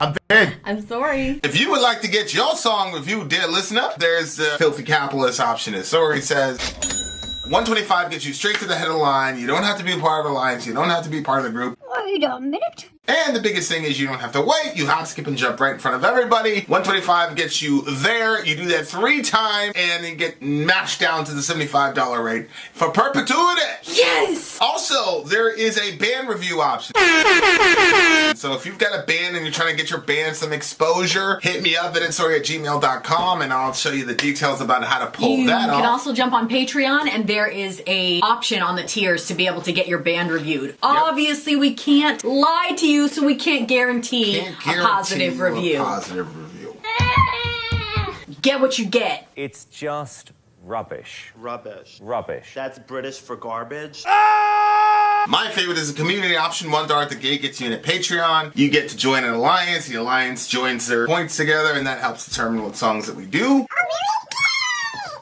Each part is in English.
I'm VIN. I'm sorry. If you would like to get your song reviewed, dear listener, there's the filthy capitalist option. As Sori says, $125 gets you straight to the head of the line. You don't have to be a part of the alliance. You don't have to be part of the group. Wait a minute. And the biggest thing is you don't have to wait. You hop, skip, and jump right in front of everybody. $125 gets you there. You do that 3 times, and you get mashed down to the $75 rate for perpetuity. Yes! Also, there is a band review option. So if you've got a band and you're trying to get your band some exposure, hit me up at insori@gmail.com, and I'll show you the details about how to pull that off. You can also jump on Patreon, and there is a option on the tiers to be able to get your band reviewed. Obviously, we can't lie to you, so we can't guarantee a positive review. Get what you get. It's just rubbish. Rubbish. Rubbish. That's British for garbage. My favorite is the community option. $1 at the gate gets you in at Patreon. You get to join an alliance. The alliance joins their points together, and that helps determine what songs that we do.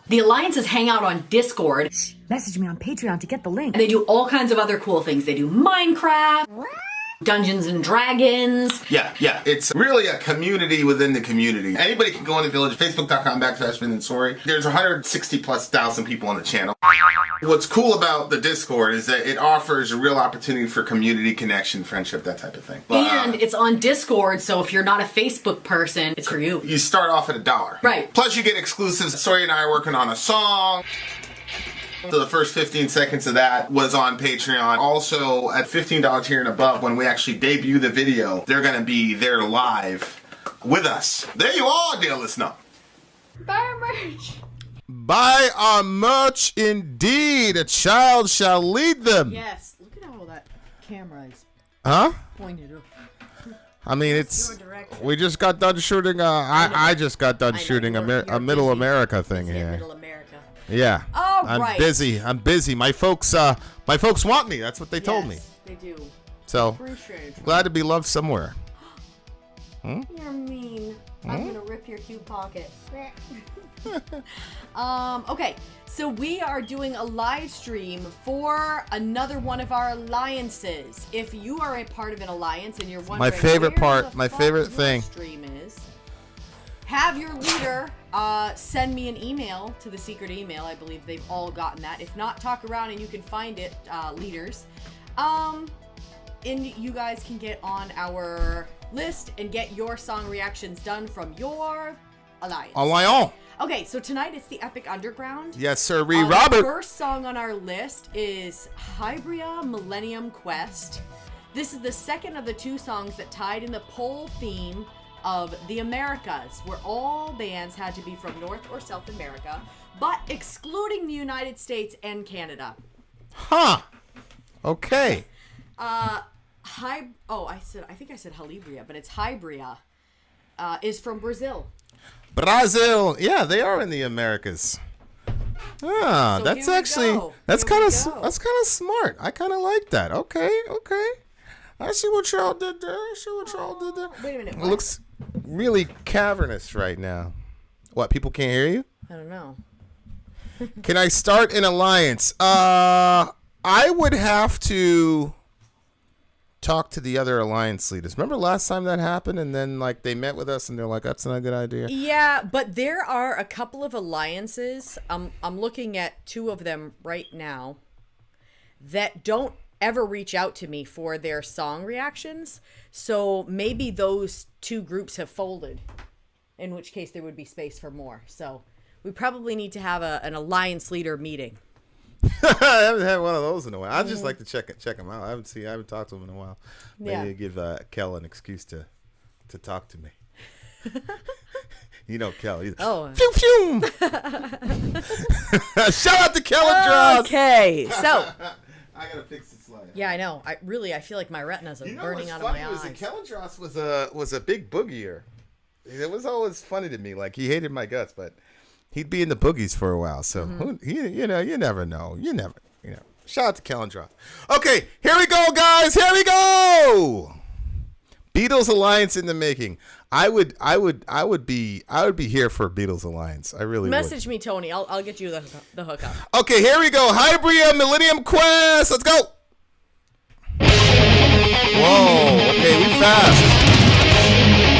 The alliances hang out on Discord. Message me on Patreon to get the link. And they do all kinds of other cool things. They do Minecraft, Dungeons and Dragons. Yeah. It's really a community within the community. Anybody can go in the village, facebook.com/VIN and SORI. There's 160,000+ people on the channel. What's cool about the Discord is that it offers a real opportunity for community connection, friendship, that type of thing. And it's on Discord, so if you're not a Facebook person, it's for you. You start off at $1. Right. Plus you get exclusives. Sori and I are working on a song. So the first 15 seconds of that was on Patreon. Also, at $15 tier and above, when we actually debut the video, they're going to be there live with us. There you are, dear listener. Buy our merch. Buy our merch indeed. A child shall lead them. Yes. Look at how that camera is pointed up. I mean, it's... We just got done shooting... I just got done shooting a Middle America thing here. Middle America. Yeah. Oh, I'm busy. I'm busy. My folks want me. That's what they told me. They do. So, Appreciate you. glad to be loved somewhere. You're mean. I'm gonna rip your cute pocket. Okay, so we are doing a live stream for another one of our alliances. If you are a part of an alliance and you're wondering My favorite where part, the my fuck favorite your thing. stream is, have your leader send me an email to the secret email. I believe they've all gotten that. If not, talk around and you can find it, leaders. And you guys can get on our list and get your song reactions done from your alliance. Alliance. Okay, so tonight it's the Epic Underground. Yes, sir. The Robert. first song on our list is Hibria Millennium Quest. This is the second of the 2 songs that tied in the poll theme of the Americas, where all bands had to be from North or South America, but excluding the United States and Canada. Huh. Okay. I think I said Hibria, but it's Hibria. Is from Brazil. Brazil. Yeah, they are in the Americas. Ah, So that's here we actually go. that's Here we kind go. of smart. I kind of like that. Okay. I see what y'all did there. Wait a minute. It What? looks really cavernous right now. What? People can't hear you? I don't know. Can I start an alliance? I would have to talk to the other alliance leaders. Remember last time that happened, and then like they met with us, and they're like, "That's not a good idea." Yeah, but there are a couple of alliances. I'm looking at 2 of them right now that don't ever reach out to me for their song reactions. So maybe those 2 groups have folded, in which case there would be space for more. So we probably need to have an alliance leader meeting. I haven't had one of those in a while. I'd just like to check them out. I haven't talked to them in a while. Maybe give Kel an excuse to talk to me. You know Kel. Oh. Pew, pew. Shout out to Kel and Dross. Okay, so I gotta fix this light. yeah, I know. I feel like my retinas are burning out of my eyes. Kellandros was a big boogier. It was always funny to me. Like he hated my guts, but he'd be in the boogies for a while. So you never know. You never. Shout out to Kellandros. Okay, here we go, guys. Here we go. Beatles Alliance in the making. I would be here for Beatles Alliance. I really would. Message me, Tony. I'll get you the hookup. Okay, here we go. Hibria Millennium Quest. Let's go. Whoa. Okay, we fast.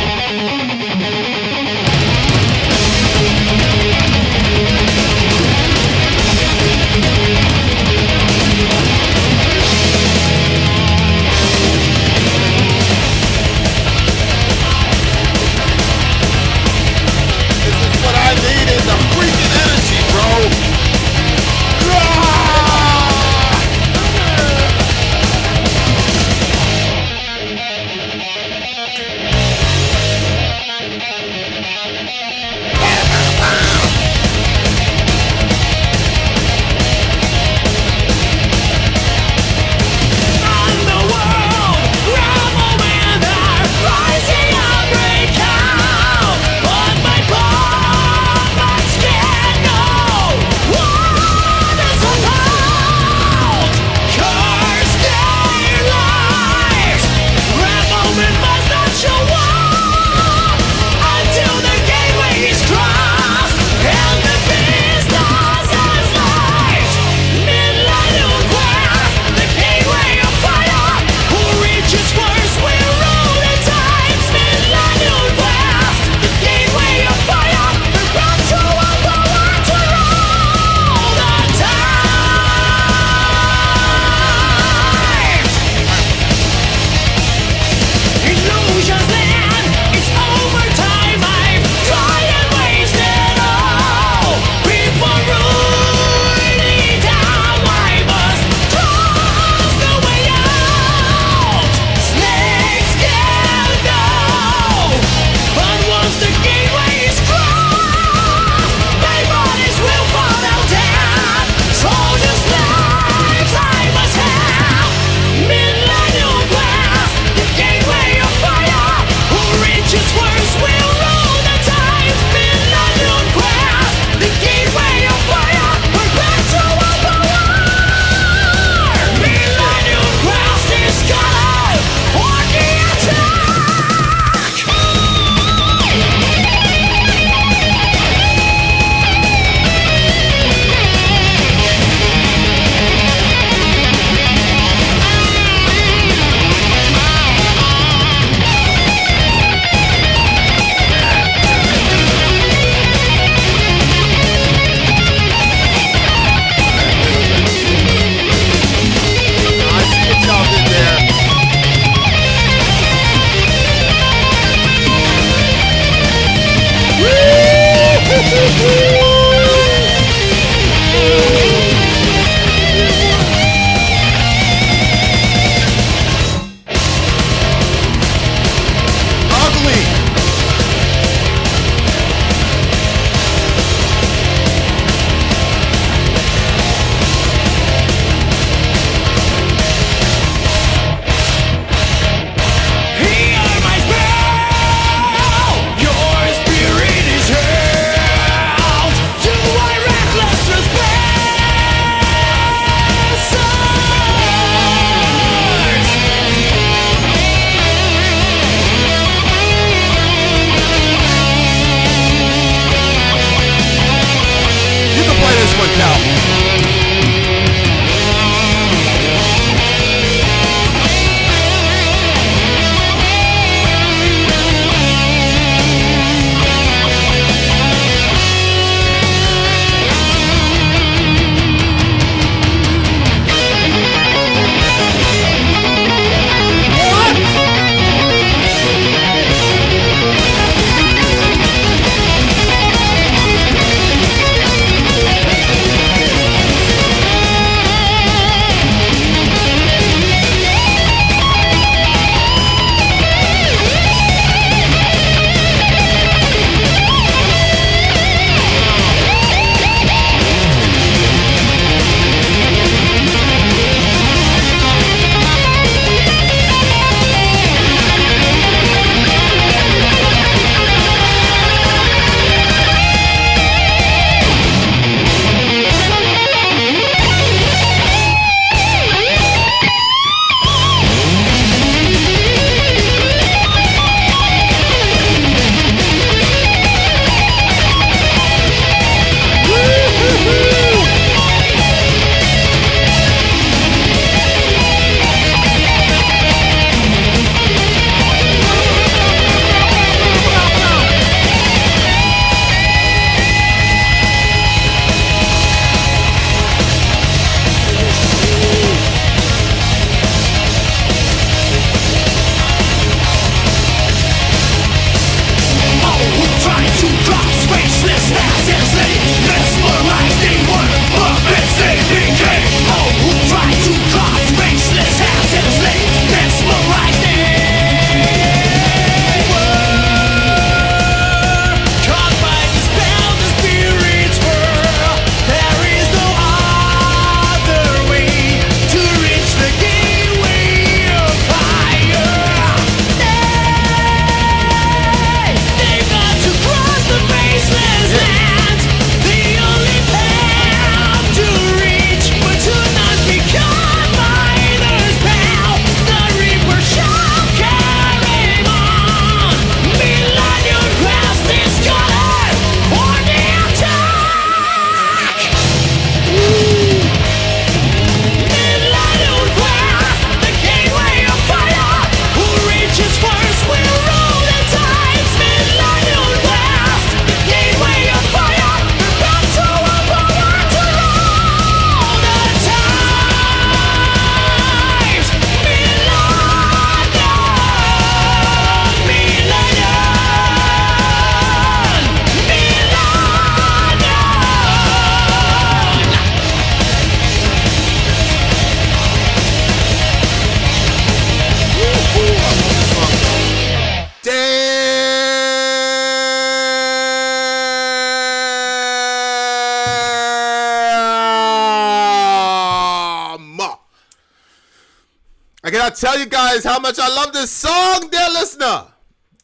cannot tell you guys how much I love this song, dear listener.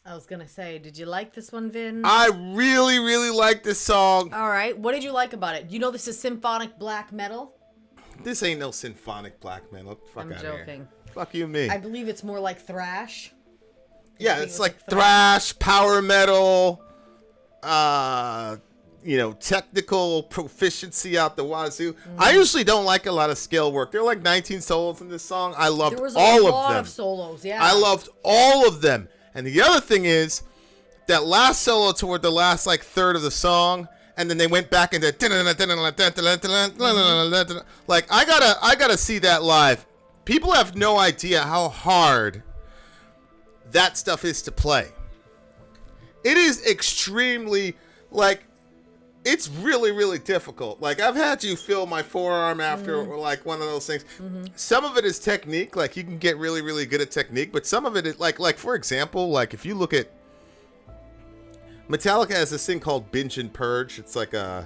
I was gonna say, did you like this one, Vin? I really, really like this song. All right, what did you like about it? You know this is symphonic black metal? This ain't no symphonic black metal. Fuck I'm out of here. joking. Fuck you, me. I believe it's more like thrash. Yeah, it's like thrash, power metal, technical proficiency out the wazoo. I usually don't like a lot of scale work. There are like 19 solos in this song. I loved There was all a of lot them. of solos, yeah. I loved all of them. And the other thing is that last solo toward the last like third of the song, and then they went back into like I gotta see that live. People have no idea how hard that stuff is to play. It is extremely it's really, really difficult. Like, I've had you feel my forearm after like one of those things. Some of it is technique. Like, you can get really, really good at technique, but some of it is like for example, like if you look at Metallica has this thing called Binge and Purge. It's like a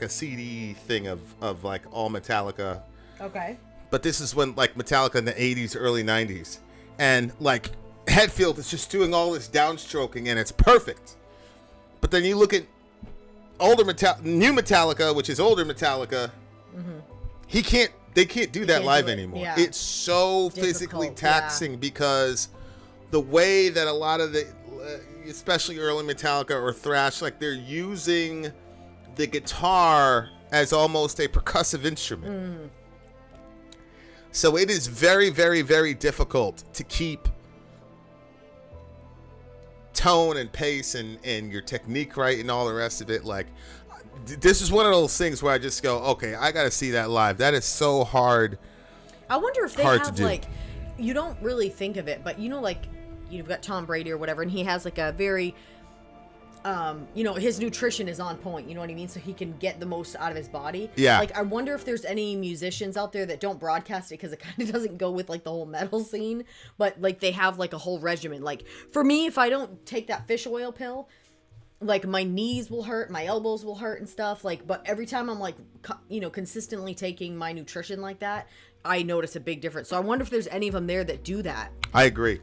CD thing of like all Metallica. Okay. But this is when like Metallica in the 80s, early 90s. And like Hetfield is just doing all this downstroking and it's perfect. But then you look at new Metallica, which is older Metallica. They can't do that live anymore. Yeah. It's so physically taxing because the way that a lot of the especially early Metallica or thrash, like they're using the guitar as almost a percussive instrument. So it is very, very, very difficult to keep tone and pace and your technique right and all the rest of it. Like, this is one of those things where I just go, okay, I gotta see that live. That is so hard. I wonder if they Hard to have do. like, you don't really think of it, but you know, like you've got Tom Brady or whatever, and he has like a very his nutrition is on point, you know what I mean? So he can get the most out of his body. Yeah. Like, I wonder if there's any musicians out there that don't broadcast it because it kind of doesn't go with like the whole metal scene, but like they have like a whole regimen. Like for me, if I don't take that fish oil pill, like my knees will hurt, my elbows will hurt and stuff. Like, but every time I'm like, consistently taking my nutrition like that, I notice a big difference. So I wonder if there's any of them there that do that. I agree.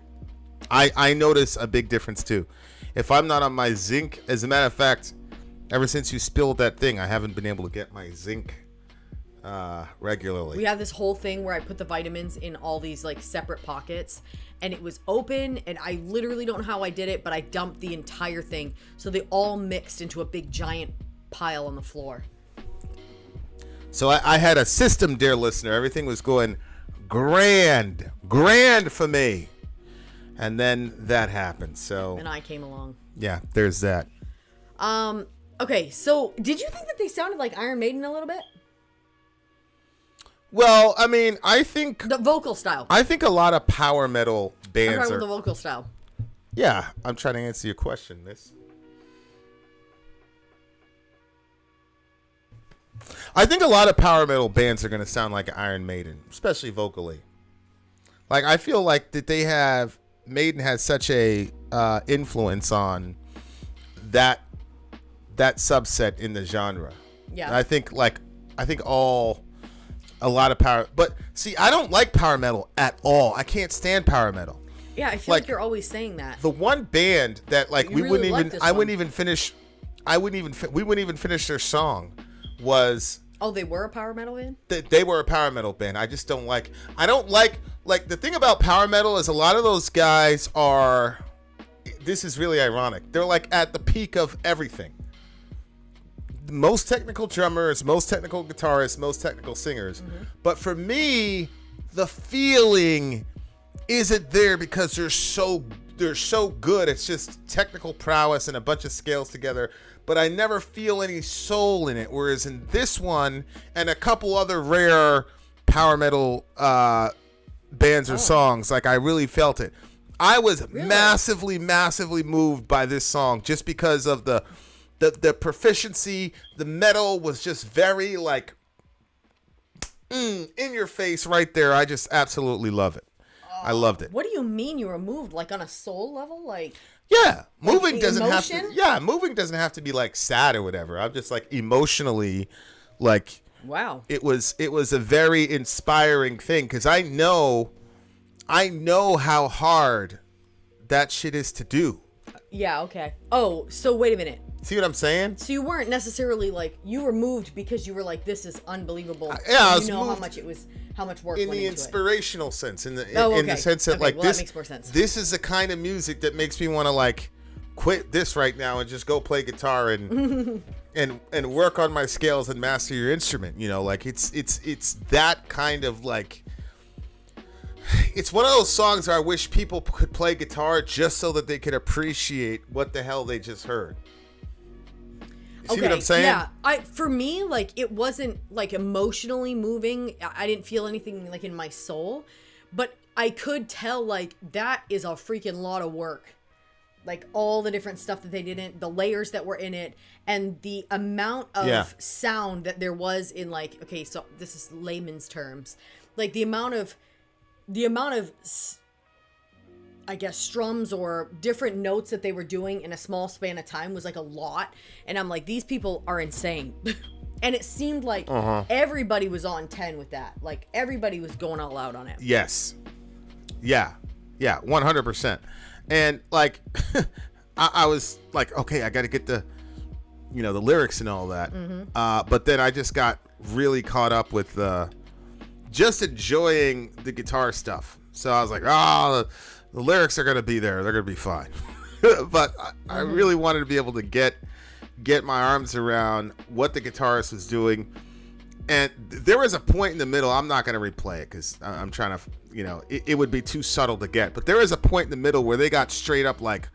I notice a big difference too. If I'm not on my zinc, as a matter of fact, ever since you spilled that thing, I haven't been able to get my zinc regularly. We have this whole thing where I put the vitamins in all these like separate pockets, and it was open, and I literally don't know how I did it, but I dumped the entire thing, so they all mixed into a big giant pile on the floor. So I had a system, dear listener. Everything was going grand for me. And then that happened. So And I came along. yeah, there's that. Okay, so did you think that they sounded like Iron Maiden a little bit? Well, I mean, I think The vocal style. a lot of power metal I'm bands talking are. about the vocal style. Yeah, I'm trying to answer your question. I think a lot of power metal bands are going to sound like Iron Maiden, especially vocally. Like, I feel like that Maiden has such a influence on that subset in the genre. Yeah. And I think a lot of power, but see, I don't like power metal at all. I can't stand power metal. Yeah, I feel like you're always saying that. The one band that like You really like this we one. wouldn't even finish their song was. Oh, they were a power metal band? They were a power metal band. I don't like the thing about power metal is a lot of those guys are, this is really ironic, they're like at the peak of everything. Most technical drummers, most technical guitarists, most technical singers. But for me, the feeling isn't there because they're so good. It's just technical prowess and a bunch of scales together. But I never feel any soul in it. Whereas in this one and a couple other rare power metal bands or songs, like I really felt it. I was massively moved by this song just because of the proficiency. The metal was just very like in your face right there. I just absolutely love it. I loved it. What do you mean you were moved? Like on a soul level? Like, Yeah, moving the doesn't have to. emotion? Yeah, moving doesn't have to be like sad or whatever. I'm just like emotionally, like wow. it was a very inspiring thing because I know I know how hard that shit is to do. Yeah, okay. Oh, so wait a minute. See what I'm saying? So you weren't necessarily like, you were moved because you were like, this is unbelievable. Yeah, I was you know moved how much work in went the into inspirational sense, in the sense that Okay, like well, this that makes more sense. This is the kind of music that makes me want to like quit this right now and just go play guitar and and work on my scales and master your instrument. You know, like it's that kind of like. It's one of those songs where I wish people could play guitar just so that they could appreciate what the hell they just heard. You see what I'm saying? Yeah. For me, like, it wasn't like emotionally moving. I didn't feel anything like in my soul, but I could tell like that is a freaking lot of work. Like all the different stuff that they did in it, the layers that were in it, and the amount of sound that there was in like, okay, so this is layman's terms, like the amount of I guess strums or different notes that they were doing in a small span of time was like a lot. And I'm like, these people are insane. And it seemed like everybody was on 10 with that. Like everybody was going all out on it. Yes. Yeah. Yeah. 100%. And like, I was like, okay, I got to get the lyrics and all that. But then I just got really caught up with just enjoying the guitar stuff. So I was like, the lyrics are going to be there. They're going to be fine. But I really wanted to be able to get my arms around what the guitarist was doing. And there was a point in the middle. I'm not going to replay it because I'm trying to, it would be too subtle to get. But there was a point in the middle where they got straight up like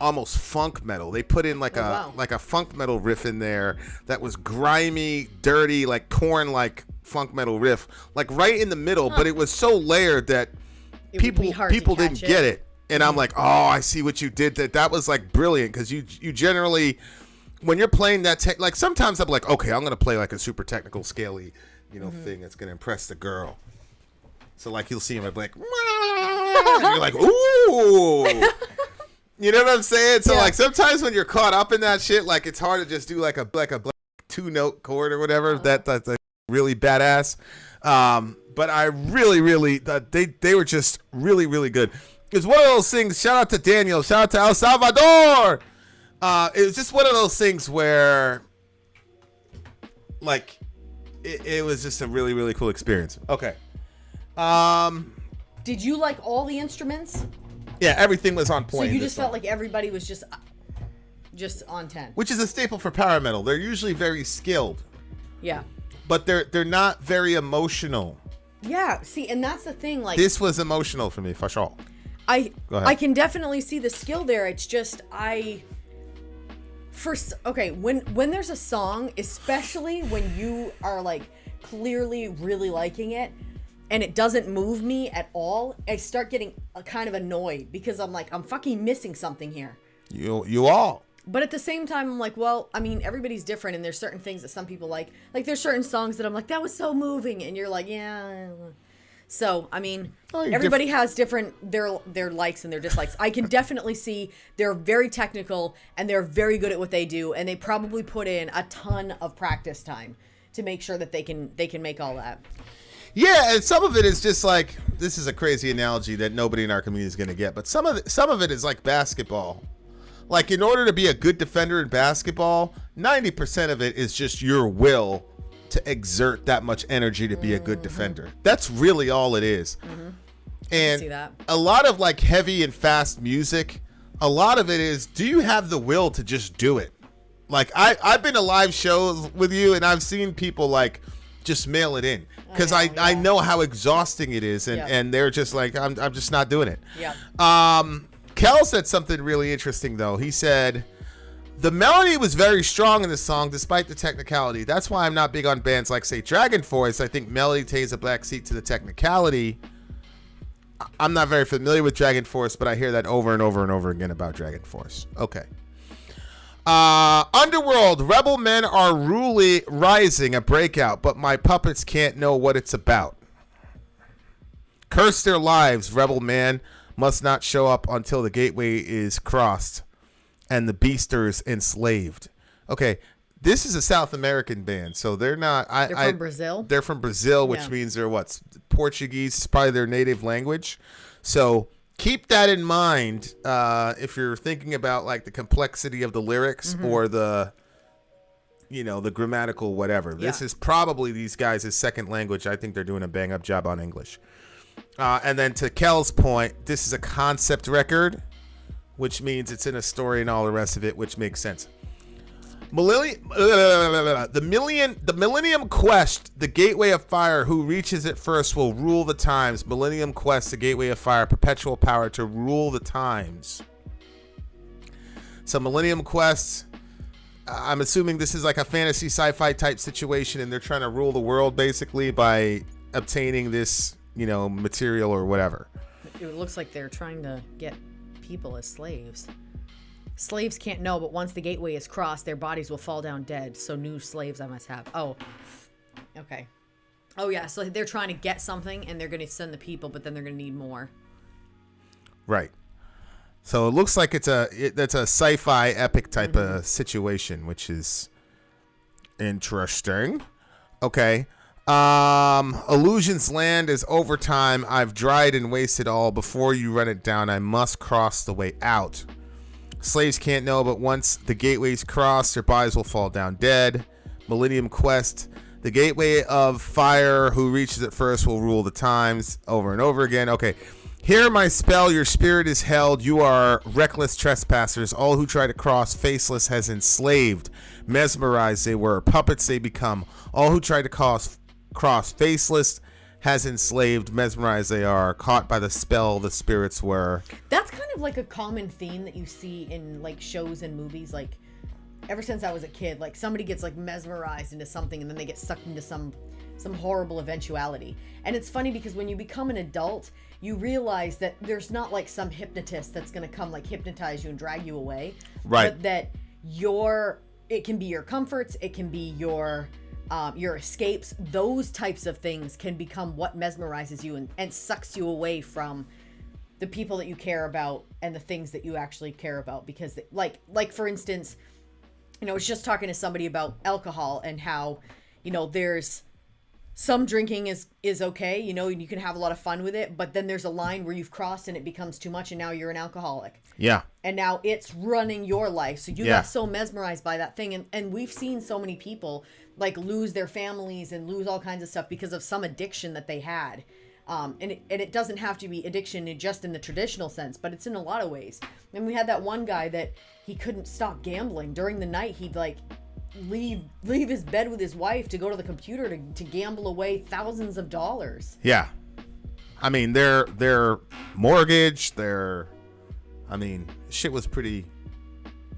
almost funk metal. They put in like a funk metal riff in there that was grimy, dirty, like Korn like funk metal riff, like right in the middle. But it was so layered that people didn't get it. And I'm like, oh, I see what you did. That was like brilliant because you generally, when you're playing that like sometimes I'm like, okay, I'm gonna play like a super technical scaly thing that's gonna impress the girl. So like you'll see him like and you're like, ooh. You know what I'm saying? So like sometimes when you're caught up in that shit, like it's hard to just do like a 2-note chord or whatever. That's like really badass. But I really they were just really good. It was one of those things. Shout out to Daniel. Shout out to El Salvador. It was just one of those things where, like, it was just a really cool experience. Okay. Did you like all the instruments? Yeah, everything was on point. So you just felt like everybody was just on 10. Which is a staple for power metal. They're usually very skilled. Yeah. But they're not very emotional. Yeah. See, and that's the thing. Like this was emotional for me, for sure. I can definitely see the skill there. It's just when there's a song, especially when you are like clearly really liking it and it doesn't move me at all, I start getting kind of annoyed because I'm like, I'm fucking missing something here. You all. But at the same time, I'm like, well, I mean, everybody's different and there's certain things that some people like. Like there's certain songs that I'm like, that was so moving, and you're like, yeah. So, I mean, everybody has different their likes and their dislikes. I can definitely see they're very technical and they're very good at what they do, and they probably put in a ton of practice time to make sure that they can make all that. Yeah, and some of it is just like, this is a crazy analogy that nobody in our community is going to get, but some of it is like basketball. Like in order to be a good defender in basketball, 90% of it is just your will to exert that much energy to be a good defender. That's really all it is. And see that. A lot of like heavy and fast music, a lot of it is, do you have the will to just do it? Like I've been to live shows with you and I've seen people like just mail it in because I know how exhausting it is, and they're just like, I'm just not doing it. Yeah. Kel said something really interesting though. He said, the melody was very strong in the song despite the technicality. That's why I'm not big on bands like, say, Dragon Force. I think melody takes a backseat to the technicality. I'm not very familiar with Dragon Force, but I hear that over and over and over again about Dragon Force. Okay. Underworld, rebel men are rising, a breakout, but my puppets can't know what it's about. Curse their lives, rebel man must not show up until the gateway is crossed and the beasters enslaved. Okay, this is a South American band, so they're not. They're from Brazil. They're from Brazil, which means they're what, Portuguese is probably their native language. So keep that in mind if you're thinking about like the complexity of the lyrics or the, you know, the grammatical whatever. This is probably these guys' second language. I think they're doing a bang up job on English. And then to Kel's point, this is a concept record, which means it's in a story and all the rest of it, which makes sense. The Millennium Quest, the Gateway of Fire, who reaches it first will rule the times. Millennium Quest, the Gateway of Fire, perpetual power to rule the times. So Millennium Quest, I'm assuming this is like a fantasy sci-fi type situation, and they're trying to rule the world basically by obtaining this, you know, material or whatever. It looks like they're trying to get people as slaves. Slaves can't know, but once the gateway is crossed, their bodies will fall down dead. So new slaves I must have. Oh, okay. Oh, yeah. So they're trying to get something, and they're going to send the people, but then they're going to need more. Right. So it looks like that's a sci-fi epic type of situation, which is interesting. Okay. Illusion's land is overtime. I've dried and wasted all. Before you run it down, I must cross the way out. Slaves can't know, but once the gateways cross, their bodies will fall down dead. Millennium Quest, the Gateway of Fire, who reaches it first will rule the times. Over and over again. Okay. Hear my spell, your spirit is held. You are reckless trespassers. All who try to cross, faceless has enslaved. Mesmerized they were. Puppets they become. All who try to cross, faceless has enslaved. Mesmerized they are. Caught by the spell the spirits were. That's kind of like a common theme that you see in like shows and movies. Like ever since I was a kid, like somebody gets like mesmerized into something and then they get sucked into some horrible eventuality. And it's funny because when you become an adult, you realize that there's not like some hypnotist that's going to come like hypnotize you and drag you away. Right. But that it can be your comforts, it can be your escapes. Those types of things can become what mesmerizes you and sucks you away from the people that you care about and the things that you actually care about. Because like for instance, you know, I was just talking to somebody about alcohol and how, you know, there's some drinking is okay, you know, and you can have a lot of fun with it, but then there's a line where you've crossed and it becomes too much and now you're an alcoholic. Yeah. And now it's running your life. So you got so mesmerized by that thing. And we've seen so many people like lose their families and lose all kinds of stuff because of some addiction that they had. And it doesn't have to be addiction just in the traditional sense, but it's in a lot of ways. And we had that one guy that he couldn't stop gambling. During the night, he'd like leave his bed with his wife to go to the computer to gamble away thousands of dollars. Yeah. I mean, their mortgage, shit was pretty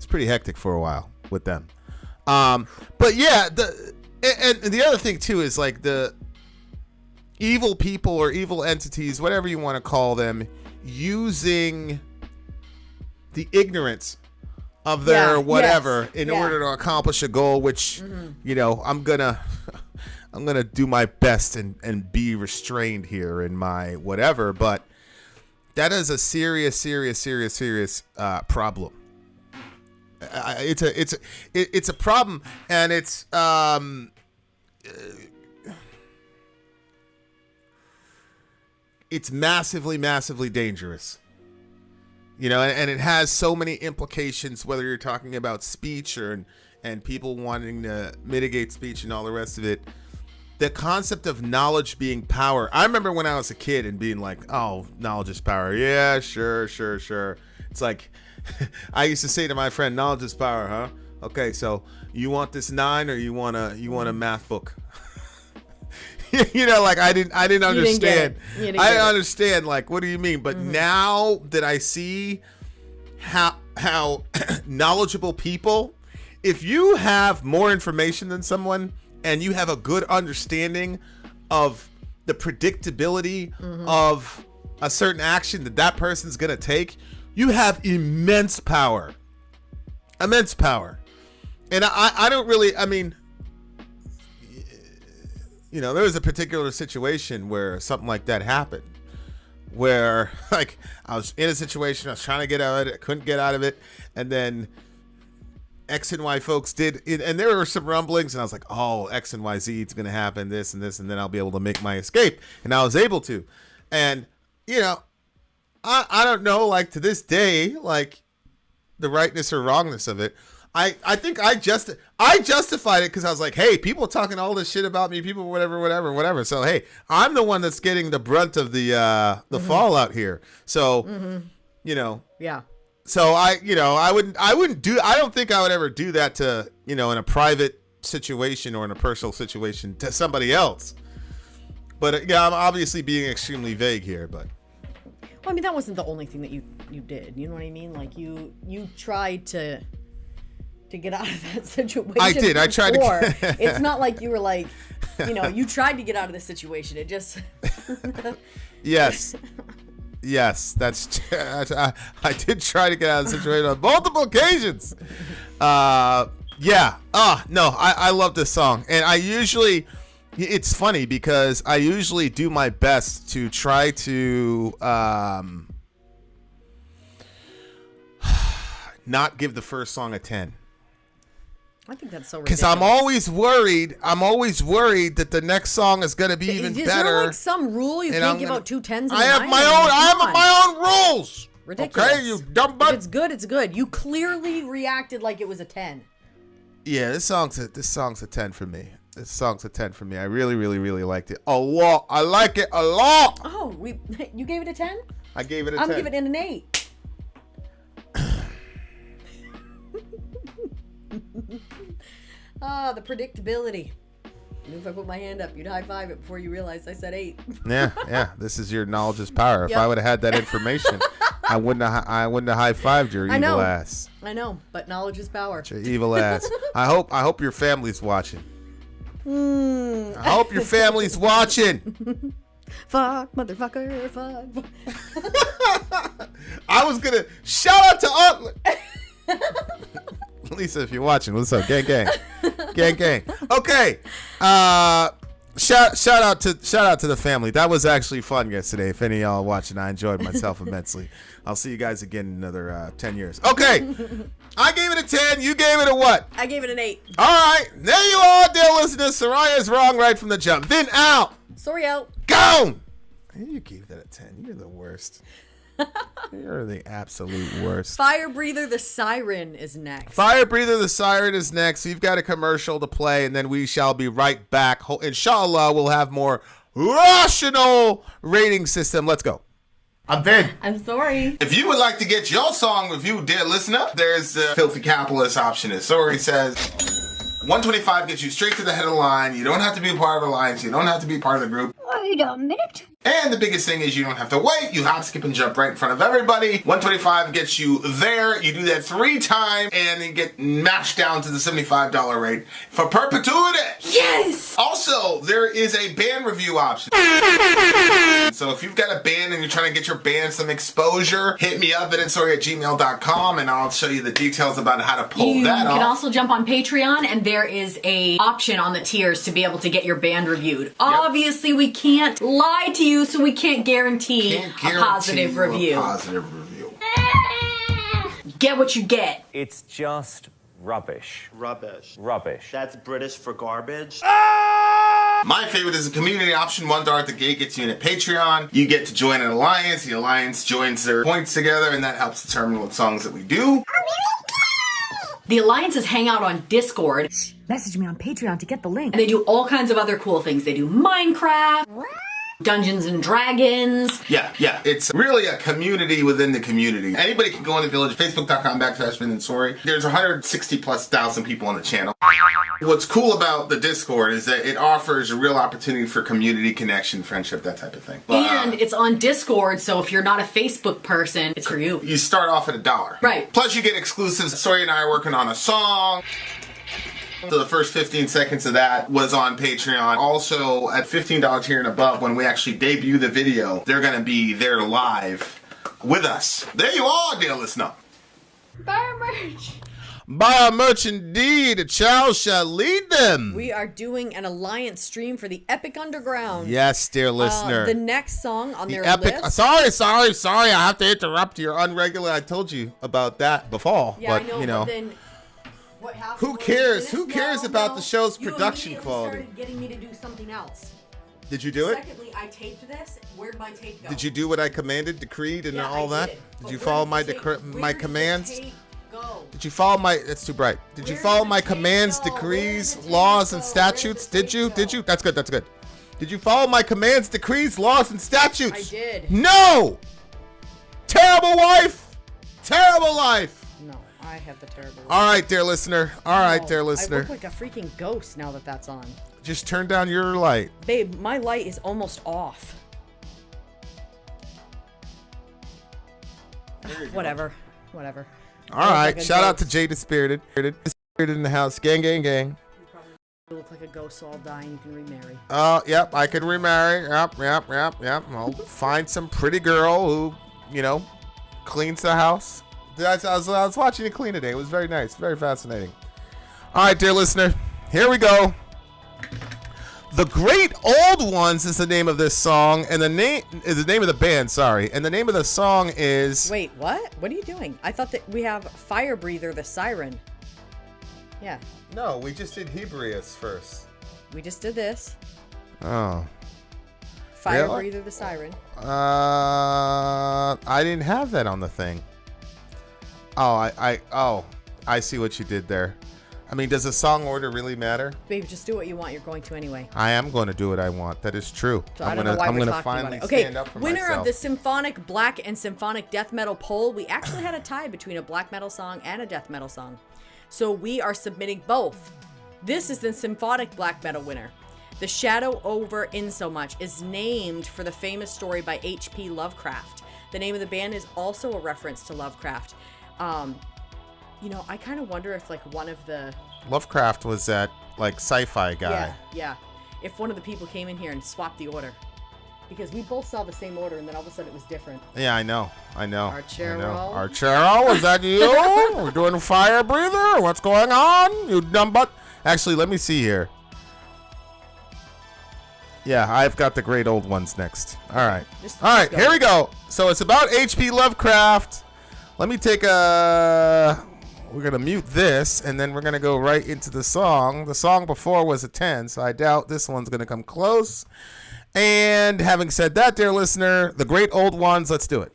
hectic for a while with them. But yeah, the other thing too is like the evil people or evil entities, whatever you want to call them, using the ignorance of their whatever in order to accomplish a goal, which you know, I'm gonna do my best and be restrained here in my whatever, but that is a serious problem. It's a problem, and it's massively dangerous. You know, and it has so many implications, whether you're talking about speech and people wanting to mitigate speech and all the rest of it. The concept of knowledge being power. I remember when I was a kid and being like, oh, knowledge is power. Yeah, sure. It's like, I used to say to my friend, knowledge is power, huh? Okay, so you want this 9 or you want a math book? You know, like I didn't understand. I didn't understand. Like, what do you mean? But now that I see how knowledgeable people, if you have more information than someone and you have a good understanding of the predictability of a certain action that person's gonna take, you have immense power. Immense power. And I don't really. I mean, you know, there was a particular situation where something like that happened, where like I was in a situation, I was trying to get out of it, I couldn't get out of it, and then X and Y folks did, and there were some rumblings, and I was like, oh, X and Y Z, it's going to happen, this and this, and then I'll be able to make my escape. And I was able to. And, you know, I don't know, like, to this day, like, the rightness or wrongness of it. I think I justified it because I was like, hey, people talking all this shit about me, people whatever. So, hey, I'm the one that's getting the brunt of the fallout here. So, you know. Yeah. So I don't think I would ever do that to, you know, in a private situation or in a personal situation to somebody else. But yeah, I'm obviously being extremely vague here, but. Well, I mean, that wasn't the only thing that you did. You know what I mean? Like you tried to get out of that situation. I did. I tried to. It's not like you were like, you know, you tried to get out of the situation. It just. Yes. Yes, I did try to get out of the situation on multiple occasions. Yeah. Oh, no, I love this song. And it's funny because I usually do my best to try to not give the first song a 10. I think that's so ridiculous. Because I'm always worried that the next song is going to be even better. Is there like some rule you can't give out 2 10s? I have my own rules. Ridiculous. Okay, you dumb butt. If it's good, it's good. You clearly reacted like it was a 10. Yeah, this song's a 10 for me. This song's a 10 for me. I really, really, really liked it a lot. I like it a lot. Oh, you gave it a 10? I gave it a 10. I'm giving it an 8. The predictability. I knew if I put my hand up, you'd high five it before you realized I said 8. Yeah. This is your knowledge is power. If I would have had that information, I wouldn't have high fived your evil ass. I know, but knowledge is power. Your evil ass. I hope your family's watching. I hope your family's watching. Fuck, motherfucker, fuck. I was gonna shout out to Aunt Lisa, if you're watching, what's up? Gang. Okay. Shout out to the family. That was actually fun yesterday. If any of y'all are watching, I enjoyed myself immensely. I'll see you guys again in another 10 years. Okay. I gave it a 10. You gave it a what? I gave it an 8. All right. There you are, dear listeners. Soraya is wrong right from the jump. Then out. Sorry out. Go. You gave that a 10. You're the worst. You're the absolute worst. Firebreather the Siren is next. Firebreather the Siren is next. We've got a commercial to play, and then we shall be right back. Inshallah, we'll have more rational rating system. Let's go. I'm Vin. I'm sorry. If you would like to get your song reviewed, dear listener, there's the filthy capitalist option. As Sori says, 125 gets you straight to the head of the line. You don't have to be a part of the alliance. You don't have to be part of the group. Wait a minute. And the biggest thing is you don't have to wait. You hop, skip, and jump right in front of everybody. 125 gets you there. You do that 3 times, and you get mashed down to the $75 rate for perpetuity. Yes! Also, there is a band review option. So if you've got a band and you're trying to get your band some exposure, hit me up at insori@gmail.com, and I'll show you the details about how to pull that off. You can also jump on Patreon, and there is a option on the tiers to be able to get your band reviewed. Obviously, we can't lie to you, so we can't guarantee a positive review. Get what you get. It's just rubbish. Rubbish. That's British for garbage. My favorite is the community option. $1 at the gate gets you in at Patreon. You get to join an alliance. The alliance joins their points together, and that helps determine what songs that we do. The alliances hang out on Discord. Message me on Patreon to get the link. And they do all kinds of other cool things. They do Minecraft, Dungeons and Dragons. Yeah. It's really a community within the community. Anybody can go in the village, facebook.com/VIN and SORI. There's 160,000+ people on the channel. What's cool about the Discord is that it offers a real opportunity for community connection, friendship, that type of thing. And it's on Discord, so if you're not a Facebook person, it's for you. You start off at $1. Right. Plus you get exclusives. Sori and I are working on a song. So the first 15 seconds of that was on Patreon. Also, at $15 here and above, when we actually debut the video, they're going to be there live with us. There you are, dear listener. Buy our merch. Buy our merch indeed. A child shall lead them. We are doing an alliance stream for the Epic Underground. Yes, dear listener. The next song on their Epic. list. Sorry. I have to interrupt your unregular. I told you about that before. Yeah, but, I know, you know. but then what happened. Who was- cares? Who cares about the show's You production immediately quality? started getting me to do something else. Did you do it? Secondly, I taped this. Where'd my tape go? Did you do what I commanded, decreed, and Yeah, all I that? did. Did But you where follow did my the tape- my where did the commands? tape go? Did you follow my? That's too bright. Did you Where follow did my the tape commands, go? Where decrees, did the tape laws, go? and Where did statutes? the Did you? tape Did go? you? That's good. That's good. Did you follow my commands, decrees, laws, and statutes? I did. No. Terrible wife. Terrible life. No, I have the terrible. All right, dear listener. All right, Oh, dear I listener. look like a freaking ghost now that that's on. Just turn down your light. Babe, my light is almost off. Whatever. Whatever. All I look right. like a Shout out to ghost. Jada Spirited. Spirited in the house. Gang, gang, gang. You look like a ghost, so I'll die and you can remarry. Oh, yep. I could remarry. Yep. I'll find some pretty girl who, cleans the house. I was watching you clean today. It was very nice. Very fascinating. All right, dear listener. Here we go. The Great Old Ones is the name of this song, and the name is the name of the band. Sorry, and the name of the song is. Wait, what? What are you doing? I thought that we have Firebreather, the Siren. Yeah, No, we just did Hibria first. we just did this. Oh. Firebreather, the Siren. I didn't have that on the thing. Oh, I see what you did there. I mean, does the song order really matter? Babe, just do what you want. You're going to anyway. I am going to do what I want. That is true. So I don't know why I'm we're gonna talking finally about it. Okay, stand up for winner myself. of the symphonic black and symphonic death metal poll. We actually had a tie between a black metal song and a death metal song. So we are submitting both. This is the symphonic black metal winner. The Shadow over Innsmouth is named for the famous story by H.P. Lovecraft. The name of the band is also a reference to Lovecraft. I kind of wonder if like one of the Lovecraft was that like sci-fi guy. yeah. If one of the people came in here and swapped the order. Because we both saw the same order and then all of a sudden it was different. Yeah, I know. Archero. Archero, is that you? We're doing a fire breather? What's going on? You dumb butt. Actually, let me see here. Yeah, I've got the Great Old Ones next. All right. All right, here we go. So it's about H.P. Lovecraft. Let me take a... We're going to mute this, and then we're going to go right into the song. The song before was a 10, so I doubt this one's going to come close. And having said that, dear listener, the Great Old Ones, let's do it.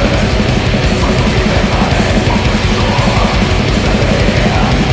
We'll be right back.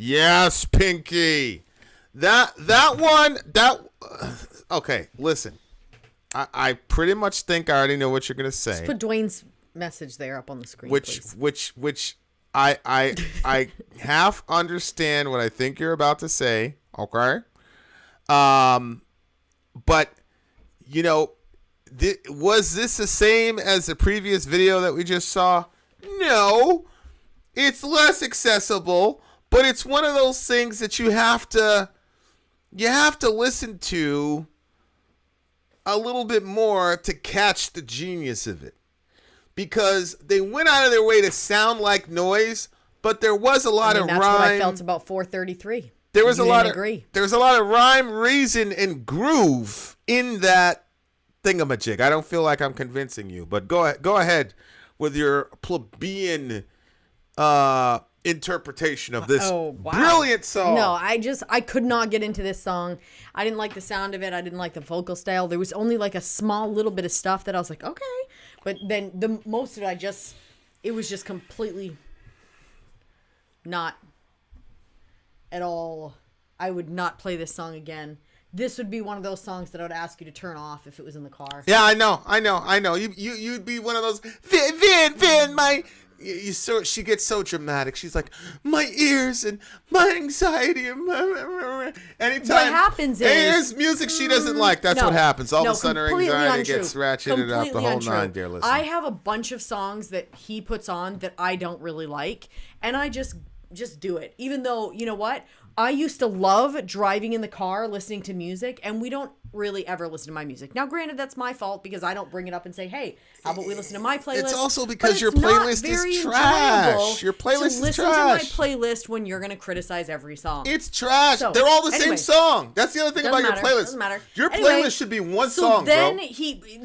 Yes, Pinky. That one. Okay, listen. I pretty much think I already know what you're gonna say. Just put Dwayne's message there up on the screen, please. Which I half understand what I think you're about to say. Okay. But you know, was this the same as the previous video that we just saw? No. It's less accessible, but it's one of those things that you have to listen to a little bit more to catch the genius of it. Because they went out of their way to sound like noise, but there was a lot of rhyme. That's what I felt about 433. There was a lot of rhyme, reason, and groove in that thingamajig. I don't feel like I'm convincing you, but go ahead with your plebeian interpretation of this brilliant song. No, I could not get into this song. I didn't like the sound of it. I didn't like the vocal style. There was only like a small little bit of stuff that I was like, okay. But then the most of it, it was just completely not at all. I would not play this song again. This would be one of those songs that I would ask you to turn off if it was in the car. Yeah, I know. You'd be one of those Vin, my. She gets so dramatic. She's like, my ears and my anxiety and anytime. What happens is there's music she doesn't like. That's what happens. All of a sudden, her anxiety gets ratcheted up. The whole untrue. nine, dear listener. I have a bunch of songs that he puts on that I don't really like, and I just do it. Even though, you know what? I used to love driving in the car, listening to music, and we don't really ever listen to my music. Now, granted, that's my fault because I don't bring it up and say, hey, how about we listen to my playlist? It's also because your playlist is trash. Your playlist is trash. Listen to my playlist when you're going to criticize every song. It's trash. So, they're all the same song. That's the other thing about your playlist. Doesn't matter. Your playlist should be one song, then bro.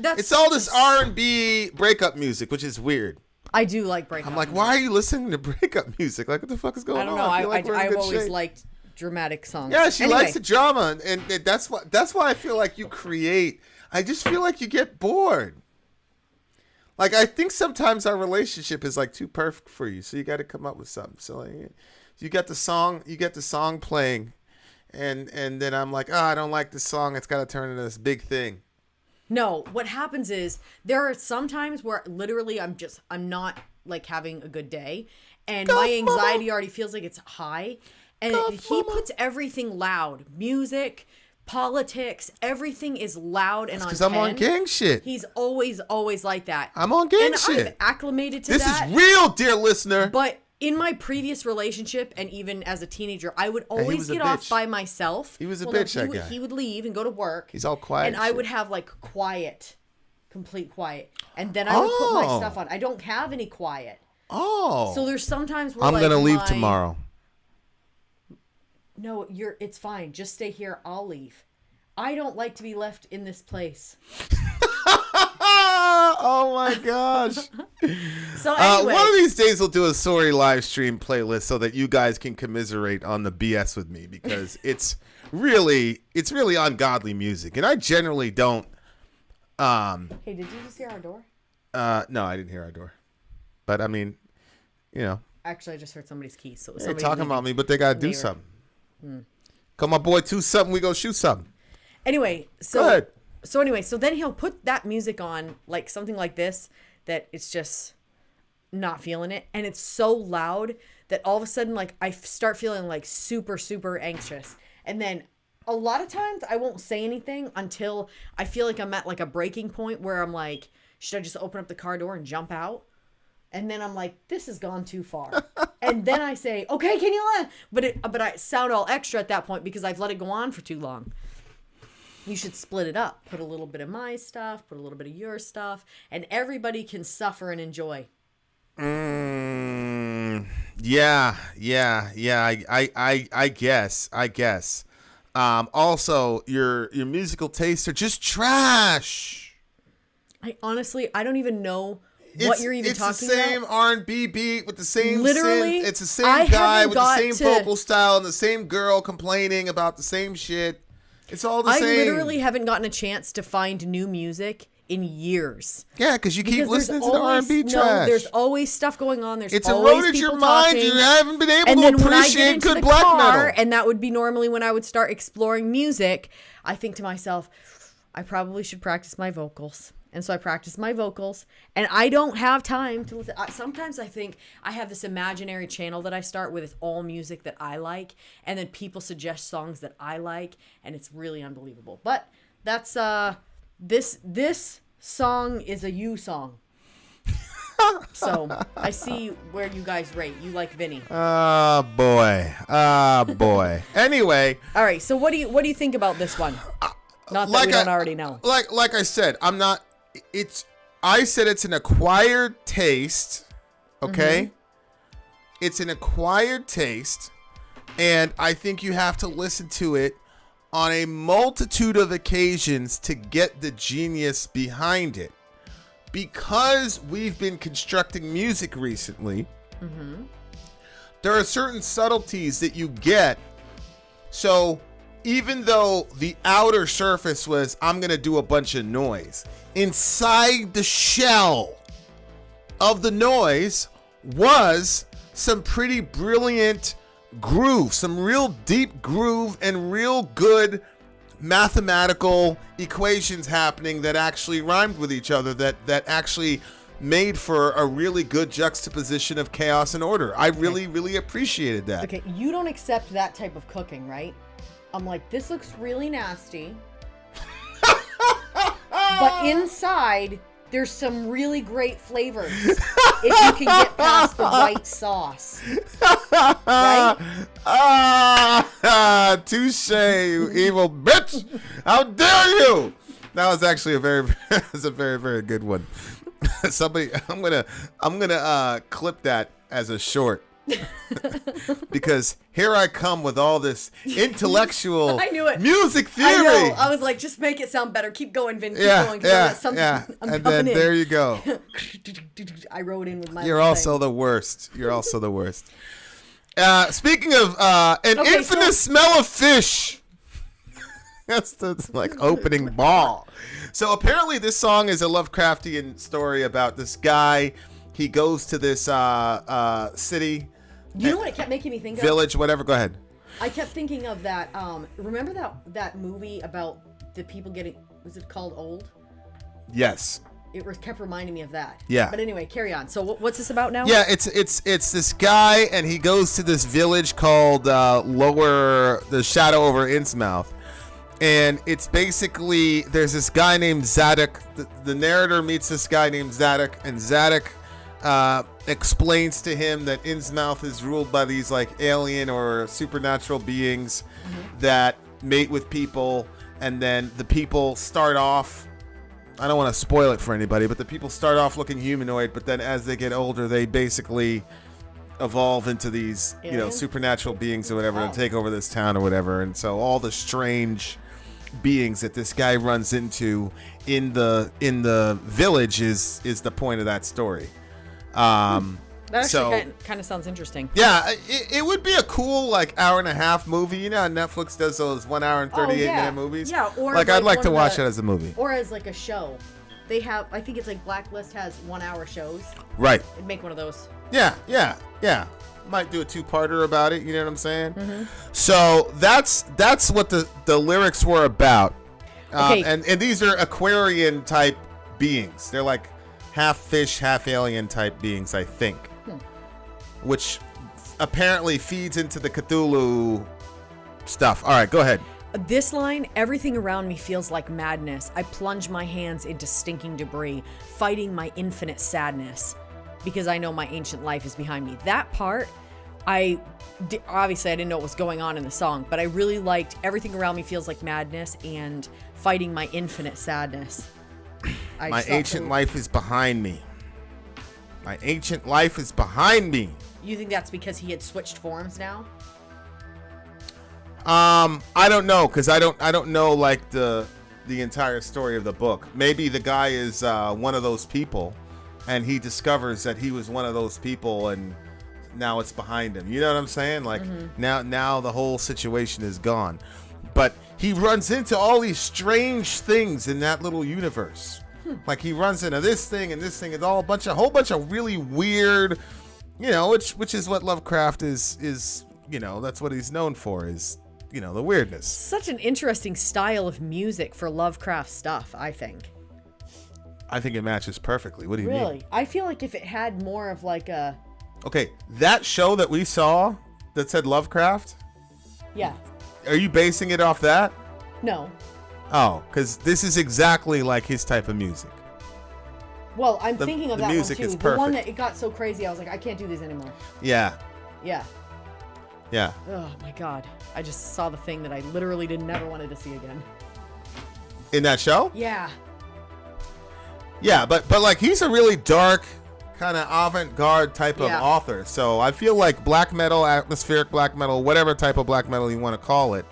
That's it's all this R&B breakup music, which is weird. I do like breakup I'm like, music. why are you listening to breakup music? Like, what the fuck is going on? I don't know. I've always shape. liked dramatic songs. Yeah, she likes the drama, and that's why I feel like you create. I just feel like you get bored. Like, I think sometimes our relationship is like too perfect for you, so you got to come up with something. So like, you get the song playing, and then I'm like, I don't like this song. It's got to turn into this big thing. No, what happens is there are some times where literally I'm not like having a good day, and my anxiety already feels like it's high. And he puts everything loud. Music, politics, everything is loud and on 10. Because I'm on gang shit. He's always like that. I'm on gang shit. And I've acclimated to that. This is real, dear listener. But in my previous relationship, and even as a teenager, I would always get off by myself. He was a bitch, that guy. He would leave and go to work. He's all quiet. And I would have like complete quiet. And then I would put my stuff on. I don't have any quiet. Oh. So there's sometimes where I'm going to leave tomorrow. No, it's fine. Just stay here. I'll leave. I don't like to be left in this place. Oh my gosh. So anyway. One of these days we'll do a Sorry live stream playlist so that you guys can commiserate on the BS with me, because it's really ungodly music, and I generally don't. Hey, did you just hear our door? No, I didn't hear our door. But I mean, you know. Actually, I just heard somebody's keys. So they're talking about me, but they gotta do something. Come on, boy, do something. We go shoot something. Anyway, so then he'll put that music on, like something like this, that it's just not feeling it, and it's so loud that all of a sudden, like, I start feeling like super, super anxious, and then a lot of times I won't say anything until I feel like I'm at like a breaking point where I'm like, should I just open up the car door and jump out? And then I'm like, this has gone too far. And then I say, okay, can you let? But I sound all extra at that point because I've let it go on for too long. You should split it up. Put a little bit of my stuff, put a little bit of your stuff, and everybody can suffer and enjoy. Yeah. I guess. Also, your musical tastes are just trash. I don't even know what you're even talking about. It's the same R&B beat with the same literally synth. It's the same guy with the same vocal style and the same girl complaining about the same shit. It's all the same. I literally haven't gotten a chance to find new music in years. Yeah, because you keep Because listening to the R&B trash. No, there's always stuff going on. There's It's always eroded people your mind. talking. You haven't been able And to then when I get appreciate into good the black car, metal. and that would be normally when I would start exploring music, I think to myself, I probably should practice my vocals. And so I practice my vocals, and I don't have time to listen. Sometimes I think I have this imaginary channel that I start with all music that I like, and then people suggest songs that I like, and it's really unbelievable. But that's this song is a you song. So I see where you guys rate. You like Vinny. Oh boy. Anyway, All right. So what do you think about this one? Not that we don't already know. Like I said, I'm not. I said it's an acquired taste. Okay. It's an acquired taste, and I think you have to listen to it on a multitude of occasions to get the genius behind it. Because we've been constructing music recently, there are certain subtleties that you get. So even though the outer surface was, I'm going to do a bunch of noise, inside the shell of the noise was some pretty brilliant groove, some real deep groove and real good mathematical equations happening that actually rhymed with each other, that actually made for a really good juxtaposition of chaos and order. I really appreciated that. Okay, you don't accept that type of cooking, right? I'm like, this looks really nasty. But inside, there's some really great flavors. If you can get past the white sauce. Right? Touche, you evil bitch! How dare you! That was actually a very good one. Somebody, I'm gonna clip that as a short. Because here I come with all this intellectual I knew it. music theory. I know. I was like, just make it sound better. Keep going, Vin. Keep going. Yeah. I'm And coming then in. there you go. I wrote in with my You're little also thing. the worst. You're also the worst. Speaking of an Okay, infinite smell of fish. That's the like opening ball. So apparently this song is a Lovecraftian story about this guy. He goes to this city. You know what it kept making me think of? Village, whatever. Go ahead. I kept thinking of that. Remember that movie about the people getting? Was it called Old? Yes. Kept reminding me of that. Yeah. But anyway, carry on. So what's this about now? Yeah, it's this guy, and he goes to this village called the Shadow over Innsmouth. And it's basically, there's this guy named Zadok. The narrator meets this guy named Zadok, and Zadok explains to him that Innsmouth is ruled by these like alien or supernatural beings that mate with people, and then the people start off, I don't want to spoil it for anybody, but the people start off looking humanoid, but then as they get older, they basically evolve into these, supernatural beings or whatever, and take over this town or whatever. And so all the strange beings that this guy runs into in the village is the point of that story. That actually kind of sounds interesting. Yeah, it would be a cool like hour and a half movie. You know how Netflix does those 1 hour and 38-minute movies? Yeah, or like I'd like one to of watch the- it as a movie. Or as like a show. They have, I think it's like Blacklist has 1 hour shows. Right. They'd make one of those. Yeah. Might do a two-parter about it. You know what I'm saying? So that's what the lyrics were about. Okay. And these are Aquarian type beings. They're like half fish, half alien type beings, I think. Which apparently feeds into the Cthulhu stuff. All right, go ahead. This line, everything around me feels like madness. I plunge my hands into stinking debris, fighting my infinite sadness, because I know my ancient life is behind me. That part, obviously I didn't know what was going on in the song, but I really liked everything around me feels like madness and fighting my infinite sadness. My ancient life is behind me. My ancient life is behind me. You think that's because he had switched forms now? I don't know, because I don't know like the entire story of the book. Maybe the guy is one of those people, and he discovers that he was one of those people, and now it's behind him. You know what I'm saying? Like now the whole situation is gone. But he runs into all these strange things in that little universe. Like he runs into this thing and this thing is all a whole bunch of really weird, which is what Lovecraft is, that's what he's known for is, the weirdness. Such an interesting style of music for Lovecraft stuff, I think. I think it matches perfectly. What do you mean? Really? I feel like if it had more of like a... Okay, that show that we saw that said Lovecraft? Yeah. Are you basing it off that? No. Oh, because this is exactly like his type of music. Well, I'm thinking of the that music one too. is The one perfect. that it got so crazy, I was like, I can't do this anymore. Yeah. Yeah. Yeah. Oh my god. I just saw the thing that I literally never wanted to see again. In that show? Yeah. Yeah, but like he's a really dark, kind of avant-garde type of author. So I feel like black metal, atmospheric black metal, whatever type of black metal you want to call it,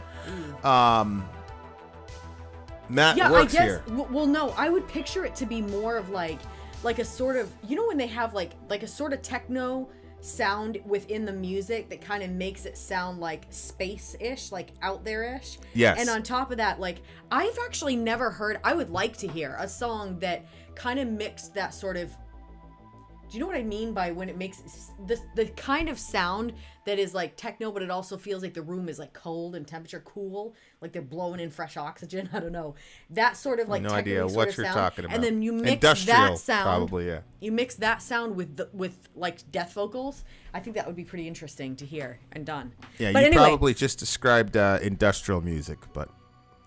Matt works here. Well, no, I would picture it to be more of like a sort of, when they have like a sort of techno sound within the music that kind of makes it sound like space-ish, like out there-ish. Yes. And on top of that, like I've actually never heard, I would like to hear a song that kind of mixed that sort of, do you know what I mean by when it makes the kind of sound that is like techno, but it also feels like the room is like cold and temperature cool, like they're blowing in fresh oxygen. I don't know. That sort of like no idea what you're talking about. And then you mix Industrial, that sound, probably, yeah. You mix that sound with like death vocals. I think that would be pretty interesting to hear and done. Yeah, but you anyway, probably just described industrial music, but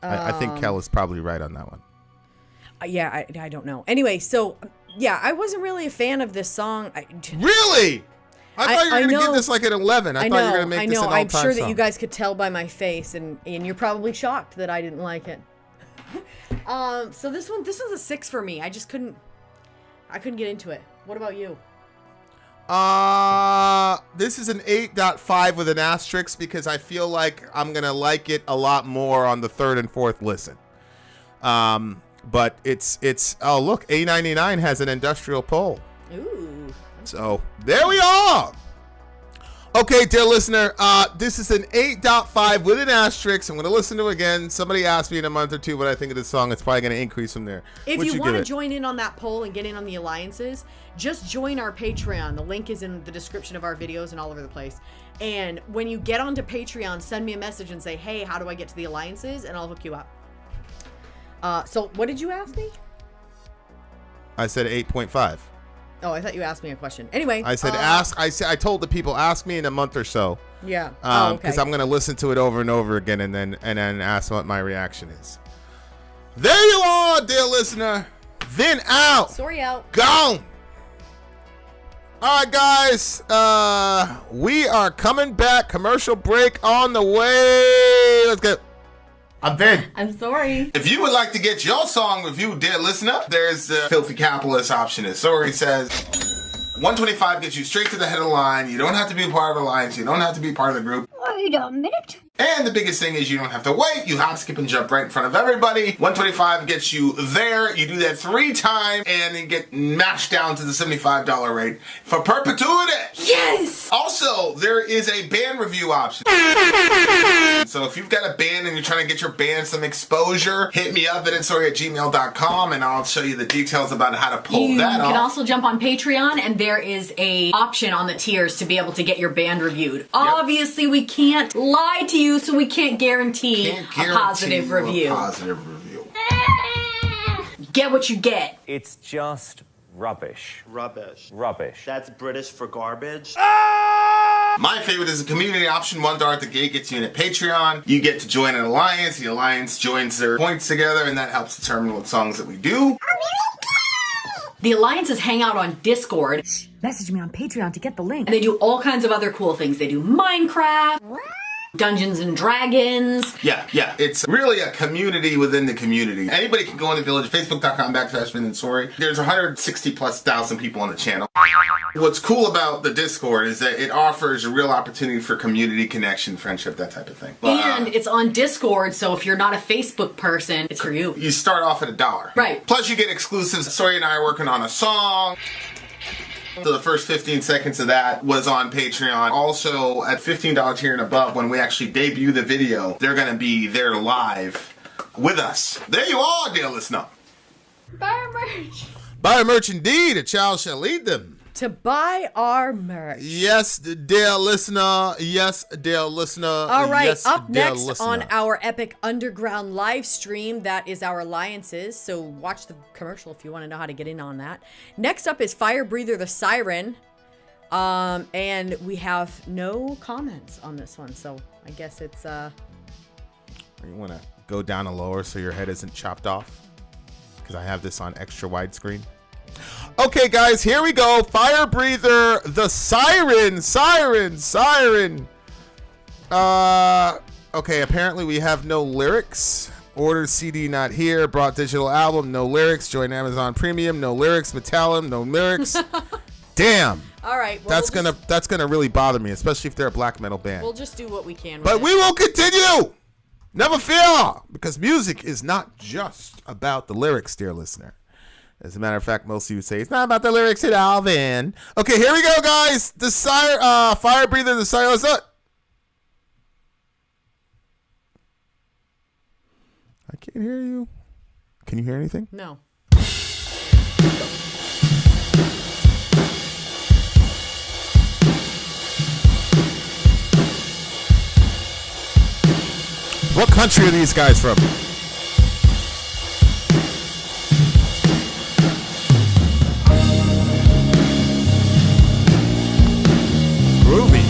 I think Kel is probably right on that one. Yeah, I don't know. Anyway, so yeah, I wasn't really a fan of this song. Really? I thought you were going to give this like an 11. I thought you were going to make this an all-time I'm sure that song. you guys could tell by my face, and you're probably shocked that I didn't like it. So this one's a 6 for me. I couldn't get into it. What about you? This is an 8.5 with an asterisk because I feel like I'm going to like it a lot more on the third and fourth listen. But it's oh look, A99 has an industrial poll. Ooh. So there we are. Okay, dear listener, this is an 8.5 with an asterisk. I'm going to listen to it again. Somebody asked me in a month or two what I think of this song. It's probably going to increase from there. If What'd you want give to it? join in on that poll and get in on the alliances, just join our Patreon. The link is in the description of our videos and all over the place. And when you get onto Patreon, send me a message and say, hey, how do I get to the alliances? And I'll hook you up. So what did you ask me? I said 8.5. Oh, I thought you asked me a question. Anyway, I said ask. I told the people ask me in a month or so. Yeah. Because I'm gonna listen to it over and over again and then ask what my reaction is. There you are, dear listener. VIN out. Sorry out. Gone. All right, guys. We are coming back. Commercial break on the way. Let's go. I'm VIN. I'm sorry. If you would like to get your song reviewed, dear listener, there's the Filthy Capitalist option. As Sori says, 125 gets you straight to the head of the line. You don't have to be a part of the alliance. You don't have to be part of the group. Wait a minute. And the biggest thing is you don't have to wait. You hop, skip, and jump right in front of everybody. 125 gets you there. You do that 3 times, and you get mashed down to the $75 rate for perpetuity. Yes! Also, there is a band review option. So if you've got a band and you're trying to get your band some exposure, hit me up at insori@gmail.com, and I'll show you the details about how to pull that off. You can also jump on Patreon, and there is a option on the tiers to be able to get your band reviewed. Obviously, we can't lie to you, so we can't guarantee a positive review. Get what you get. It's just rubbish. Rubbish. Rubbish. That's British for garbage. My favorite is the community option. $1 at the gate gets you in at Patreon. You get to join an alliance. The alliance joins their points together, and that helps determine what songs that we do. The alliances hang out on Discord. Message me on Patreon to get the link. And they do all kinds of other cool things. They do Minecraft, Dungeons and Dragons. Yeah. It's really a community within the community. Anybody can go in the village, facebook.com/VIN and SORI. There's 160,000+ people on the channel. What's cool about the Discord is that it offers a real opportunity for community connection, friendship, that type of thing. And it's on Discord, so if you're not a Facebook person, it's for you. You start off at $1. Right. Plus you get exclusives. Sori and I are working on a song. So the first 15 seconds of that was on Patreon. Also, at $15 tier and above, when we actually debut the video, they're going to be there live with us. There you are, dear listener. Buy our merch. Buy a merch indeed, a child shall lead them. To buy our merch. Yes, dear listener. Yes, dear listener. All right, yes, up dear next listener. on our Epic Underground live stream, that is our alliances. So watch the commercial if you want to know how to get in on that. Next up is Firebreather the Siren. And we have no comments on this one, so I guess it's You want to go down a lower so your head isn't chopped off? Because I have this on extra widescreen. Okay, guys, here we go. Firebreather, the Siren. Okay, apparently we have no lyrics. Ordered CD not here. Brought digital album, no lyrics. Join Amazon Premium, no lyrics. Metallum, no lyrics. Damn. all right. Well, That's gonna really bother me, especially if they're a black metal band. we'll just do what we can. But with we will continue. Never fear, because music is not just about the lyrics, dear listener. As a matter of fact, most of you say it's not about the lyrics at all, Vin. Okay, here we go, guys. The Firebreather, the Siren. What's up? I can't hear you. Can you hear anything? No. What country are these guys from? Groovy.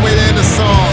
way to end the song.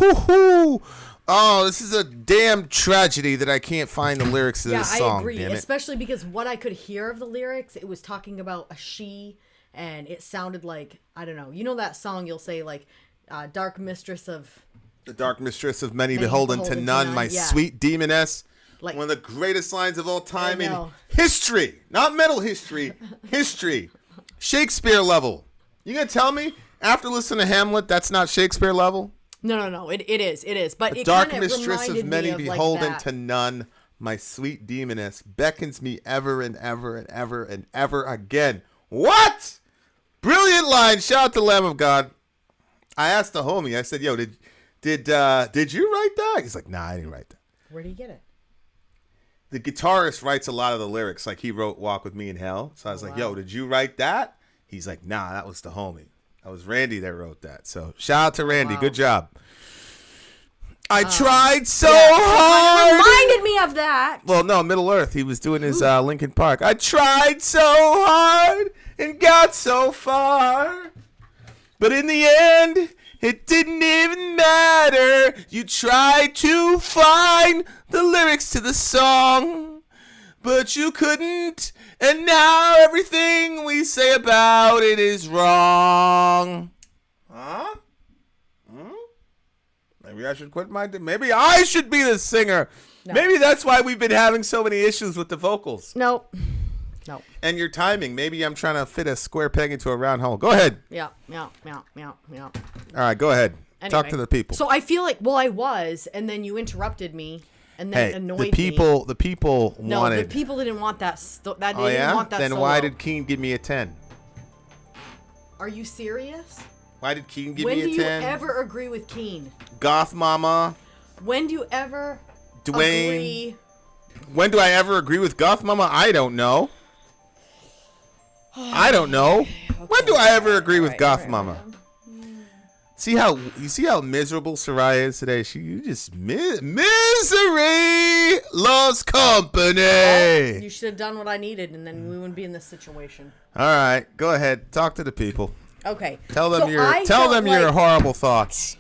Woo-hoo-hoo. Oh, this is a damn tragedy that I can't find the lyrics to this song. I agree, damn it. especially because what I could hear of the lyrics, it was talking about a she, and it sounded like, I don't know, you know that song you'll say like, dark mistress of... The dark mistress of many beholden to none, my sweet demoness. Like, one of the greatest lines of all time in history. Not metal history, history. Shakespeare level. You gonna tell me, after listening to Hamlet, that's not Shakespeare level? No, it is. But the it dark kind of mistress of many of beholden like to none, my sweet demoness, beckons me ever and ever and ever and ever again. What? Brilliant line. Shout out to Lamb of God. I asked the homie, I said, yo, did you write that? He's like, nah, I didn't write that. Where do you get it? The guitarist writes a lot of the lyrics. Like, he wrote Walk With Me in Hell. So I was like, yo, did you write that? He's like, nah, that was the homie. That was Randy that wrote that. So shout out to Randy. Good job. I tried so hard. Reminded me of that. Well, no, Middle Earth. He was doing his Linkin Park. I tried so hard and got so far. But in the end, it didn't even matter. You tried to find the lyrics to the song, but you couldn't. And now everything we say about it is wrong. Huh? Maybe I should quit maybe I should be the singer. No. Maybe that's why we've been having so many issues with the vocals. Nope. And your timing. Maybe I'm trying to fit a square peg into a round hole. Go ahead. Yeah. All right, go ahead. Anyway, talk to the people. So I feel like, I was, and then you interrupted me. And then annoyed me. The people wanted. No, the people didn't want that. Didn't want that. Then solo. why did Keen give me a 10? Are you serious? Why did Keen give me a 10? When do you ever agree with Keen? Goth Mama. When do you ever Dwayne. agree? When do I ever agree with Goth Mama? I don't know. I don't know. Okay. When do I ever agree with Goth Mama? See how miserable Sarai is today? Misery loves company. Well, you should have done what I needed, and then we wouldn't be in this situation. All right, go ahead. Talk to the people. Okay. Tell them your horrible thoughts.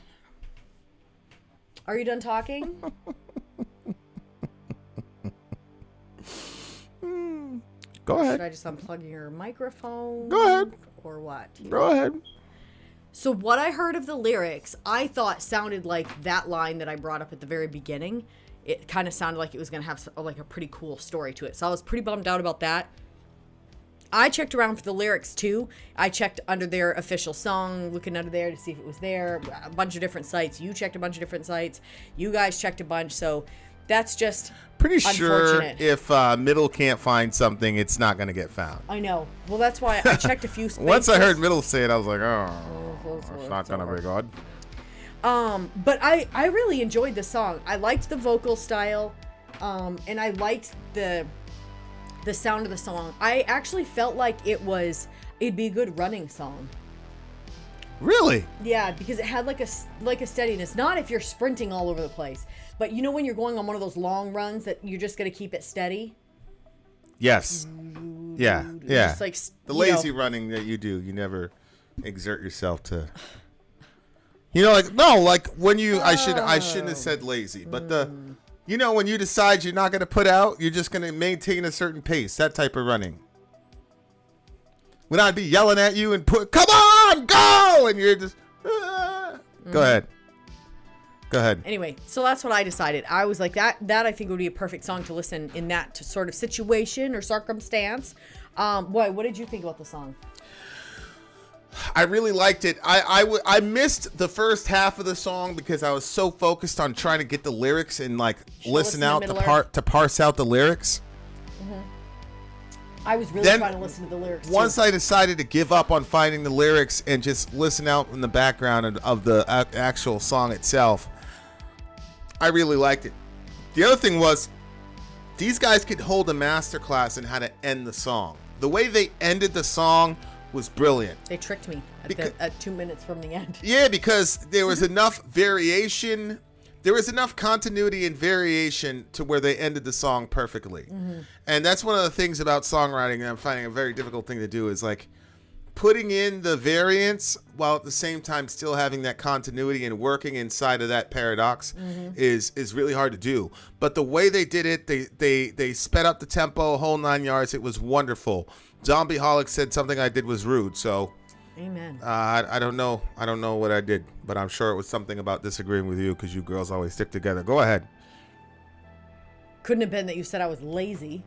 Are you done talking? Go ahead. Should I just unplug your microphone? Go ahead. Or what? Go ahead. So what I heard of the lyrics, I thought sounded like that line that I brought up at the very beginning. It kind of sounded like it was going to have like a pretty cool story to it. So I was pretty bummed out about that. I checked around for the lyrics too. I checked under their official song, looking under there to see if it was there. A bunch of different sites. You checked a bunch of different sites. You guys checked a bunch. So that's just pretty sure if Middle can't find something, it's not going to get found. I know. Well, that's why I checked a few spaces. Once I heard Middle say it, I was like, it's not going to be good. But I really enjoyed the song. I liked the vocal style, and I liked the sound of the song. I actually felt like it'd be a good running song. Really? Yeah, because it had like a steadiness. Not if you're sprinting all over the place, but you know when you're going on one of those long runs that you're just gonna keep it steady. Yes. Yeah. Just like the lazy running that you do, you never exert yourself to. Like when you, I shouldn't have said lazy, but when you decide you're not gonna put out, you're just gonna maintain a certain pace. That type of running. When I'd be yelling at you and come on, go, and you're just, Go ahead. Anyway, so that's what I decided. I was like, that I think would be a perfect song to listen in that sort of situation or circumstance. What did you think about the song? I really liked it. I missed the first half of the song because I was so focused on trying to get the lyrics and listen out to parse out the lyrics. I was really trying to listen to the lyrics. Once I decided to give up on finding the lyrics and just listen out in the background of the actual song itself, I really liked it. The other thing was, these guys could hold a masterclass in how to end the song. The way they ended the song was brilliant. They tricked me at 2 minutes from the end. Yeah, because there was enough variation. There was enough continuity and variation to where they ended the song perfectly. Mm-hmm. And that's one of the things about songwriting that I'm finding a very difficult thing to do, is like putting in the variance while at the same time still having that continuity and working inside of that paradox is really hard to do. But the way they did it, they sped up the tempo, whole 9 yards. It was wonderful. Zombieholic said something I did was rude, so amen. I don't know what I did, but I'm sure it was something about disagreeing with you, because you girls always stick together. Go ahead. Couldn't have been that you said I was lazy.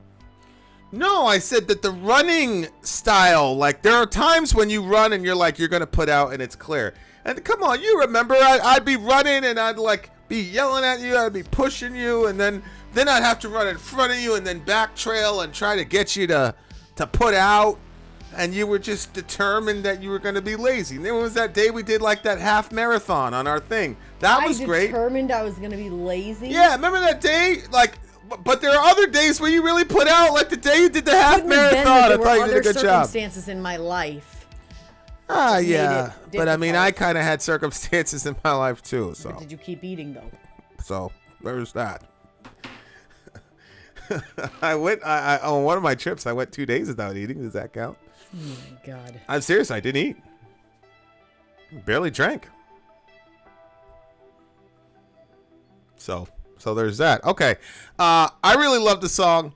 No, I said that the running style, like there are times when you run and you're like, you're going to put out and it's clear. And come on, you remember I'd be running and I'd like be yelling at you. I'd be pushing you, and then I'd have to run in front of you and then back trail and try to get you to put out. And you were just determined that you were going to be lazy. And then was that day we did like that half marathon on our thing. That was great. I determined I was going to be lazy? Yeah, remember that day? Like, but there are other days where you really put out, like the day you did the half marathon. I thought you did a good job. There were other circumstances in my life. Yeah. But I mean, I kind of had circumstances in my life too. So. But did you keep eating though? So there's that. On one of my trips, I went 2 days without eating. Does that count? Oh my God. I'm serious. I didn't eat. Barely drank. So there's that. Okay. I really love the song.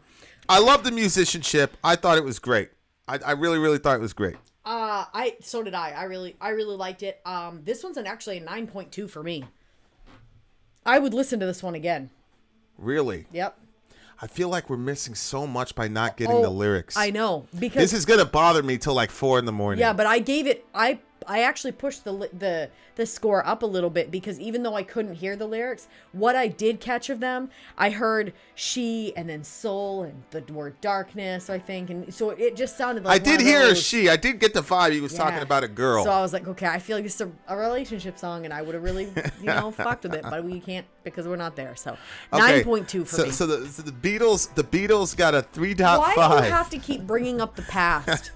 I love the musicianship. I thought it was great. I really, really thought it was great. So did I. I really liked it. This one's actually a 9.2 for me. I would listen to this one again. Really? Yep. I feel like we're missing so much by not getting the lyrics. I know, because this is gonna bother me till like 4 a.m. Yeah, but I gave it. I actually pushed the score up a little bit, because even though I couldn't hear the lyrics, what I did catch of them, I heard she and then soul and the word darkness, I think, and so it just sounded like I did hear she. I did get the vibe he was talking about a girl. So I was like, okay, I feel like it's a relationship song, and I would have really fucked with it, but we can't because we're not there. So okay. 9.2 for me. So the Beatles got a 3.5. Why do you have to keep bringing up the past?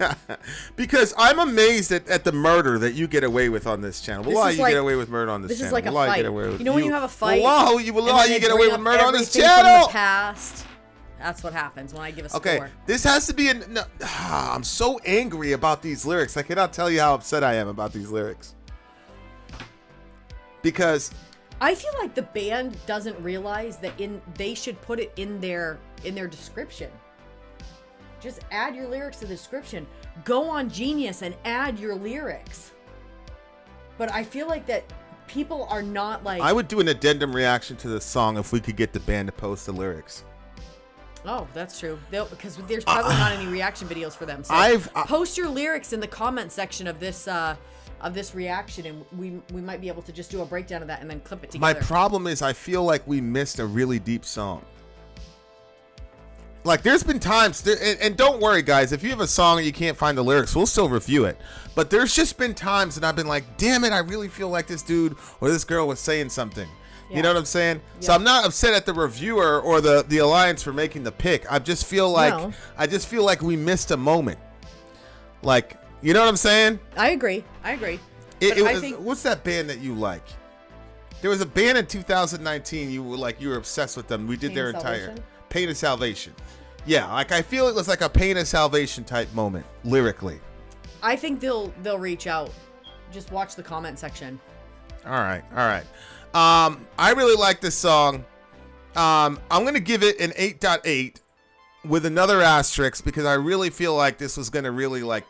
Because I'm amazed at the murder that you get away with on this channel. Wallahi, you get away with murder on this channel. This is like a fight. You know when you have a fight? Wallahi, you get away with murder on this channel. From the past. That's what happens when I give a score. Okay, this has to be I'm so angry about these lyrics. I cannot tell you how upset I am about these lyrics. Because I feel like the band doesn't realize that they should put it in their description. Just add your lyrics to the description. Go on Genius and add your lyrics. But I feel like that people are not like... I would do an addendum reaction to the song if we could get the band to post the lyrics. Oh, that's true. Because there's probably not any reaction videos for them. So post your lyrics in the comment section of this reaction, and we might be able to just do a breakdown of that and then clip it together. My problem is I feel like we missed a really deep song. Like, there's been times, and don't worry, guys, if you have a song and you can't find the lyrics, we'll still review it. But there's just been times that I've been like, damn it, I really feel like this dude or this girl was saying something. Yeah. You know what I'm saying? Yeah. So I'm not upset at the reviewer or the Alliance for making the pick. I just feel like we missed a moment. Like, you know what I'm saying? I agree. What's that band that you like? There was a band in 2019 you were obsessed with them. We did their entire Pain of Salvation. Yeah, like I feel it was like a Pain of Salvation type moment lyrically. I think they'll reach out. Just watch the comment section. All right. I really like this song. I'm gonna give it an 8.8 with another asterisk because I really feel like this was gonna really like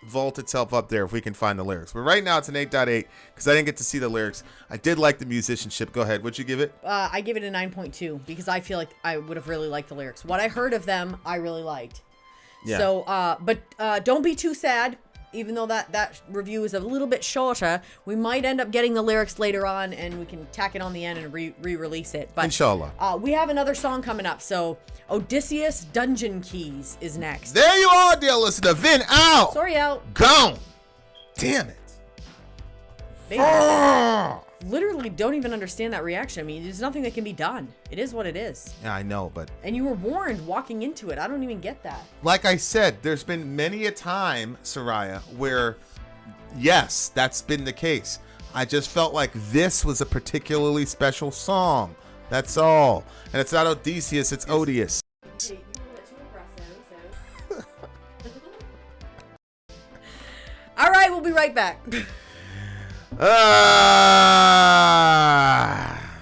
vault itself up there if we can find the lyrics. But right now it's an 8.8 because I didn't get to see the lyrics. I did like the musicianship. Go ahead. What'd you give it? I give it a 9.2 because I feel like I would have really liked the lyrics. What I heard of them, I really liked. Yeah. So, but don't be too sad even though that review is a little bit shorter, we might end up getting the lyrics later on, and we can tack it on the end and re-release it. But Inshallah. we have another song coming up. So Odious Dungeon Keys is next. There you are, dear listener. Vin out. Sorry, out. Gone. Damn it. They literally don't even understand that reaction. I mean, there's nothing that can be done. It is what it is. Yeah, I know, but And you were warned walking into it. I don't even get that. like I said, there's been many a time, Soraya, where yes, that's been the case. I just felt like this was a particularly special song. That's all. And it's not Odysseus, it's Odious. All right, we'll be right back.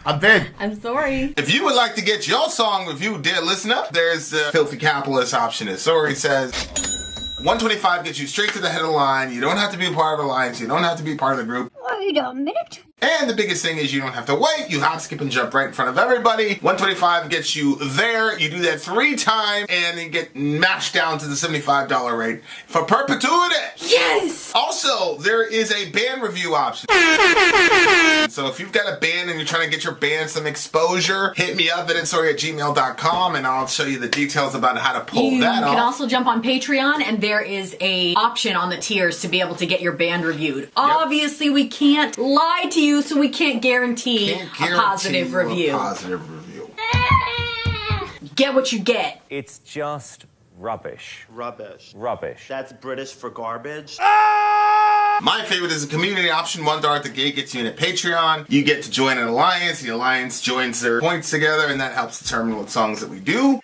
I'm Vin. I'm sorry. If you would like to get your song reviewed, dear listener, there's the Filthy Capitalist option. As Sori says, 125 gets you straight to the head of the line. You don't have to be a part of the alliance. You don't have to be part of the group. Wait a minute. And the biggest thing is you don't have to wait. You hop, skip, and jump right in front of everybody. 125 gets you there. You do that 3 times, and you get mashed down to the $75 rate for perpetuity. Yes! Also, there is a band review option. So if you've got a band and you're trying to get your band some exposure, hit me up at insori@gmail.com, and I'll show you the details about how to pull You that off. can also jump on Patreon, and there is a option on the tiers to be able to get your band reviewed. Obviously, we can't lie to you, so we can't guarantee, Can't a guarantee positive you review. A positive review. Get what you get. It's just rubbish. Rubbish. Rubbish. That's British for garbage. My favorite is a community option. $1 at the gate gets you in at Patreon. You get to join an alliance. The alliance joins their points together, and that helps determine what songs that we do.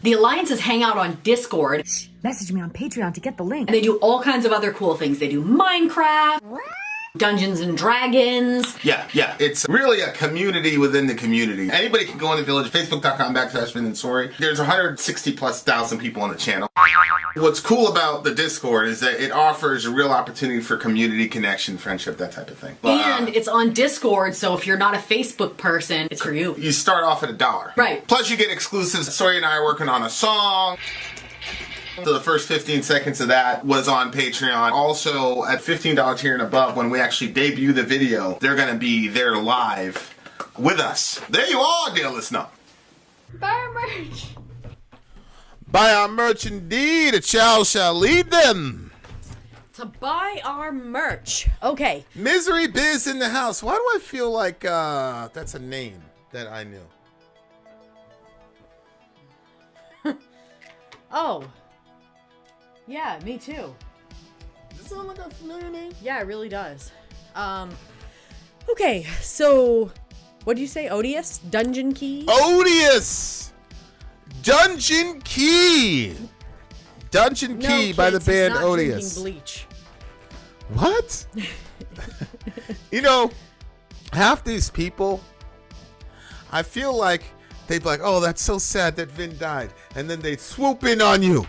The alliances hang out on Discord, Message me on Patreon to get the link. and they do all kinds of other cool things. They do Minecraft, Dungeons and Dragons. Yeah. It's really a community within the community. Anybody can go in the village, facebook.com/VIN and SORI. There's 160,000+ people on the channel. What's cool about the Discord is that it offers a real opportunity for community connection, friendship, that type of thing. And it's on Discord, so if you're not a Facebook person, it's for you. You start off at $1. Right. Plus you get exclusives. Sori and I are working on a song. So the first 15 seconds of that was on Patreon. Also, at $15 tier and above, when we actually debut the video, they're going to be there live with us. There you are, dear listener. Buy our merch. Buy our merch indeed, a child shall lead them. To buy our merch. Okay. Misery Biz in the house. Why do I feel like that's a name that I knew? Oh. Yeah, me too. Does it sound like a familiar name? Yeah, it really does. Okay, so what do you say? Odious? Dungeon Key? Odious! Dungeon Key! Dungeon No, Key by the kids, he's band not Odious. drinking bleach. What? You know, half these people, I feel like they'd be like, oh, that's so sad that Vin died. And then they'd swoop in on you.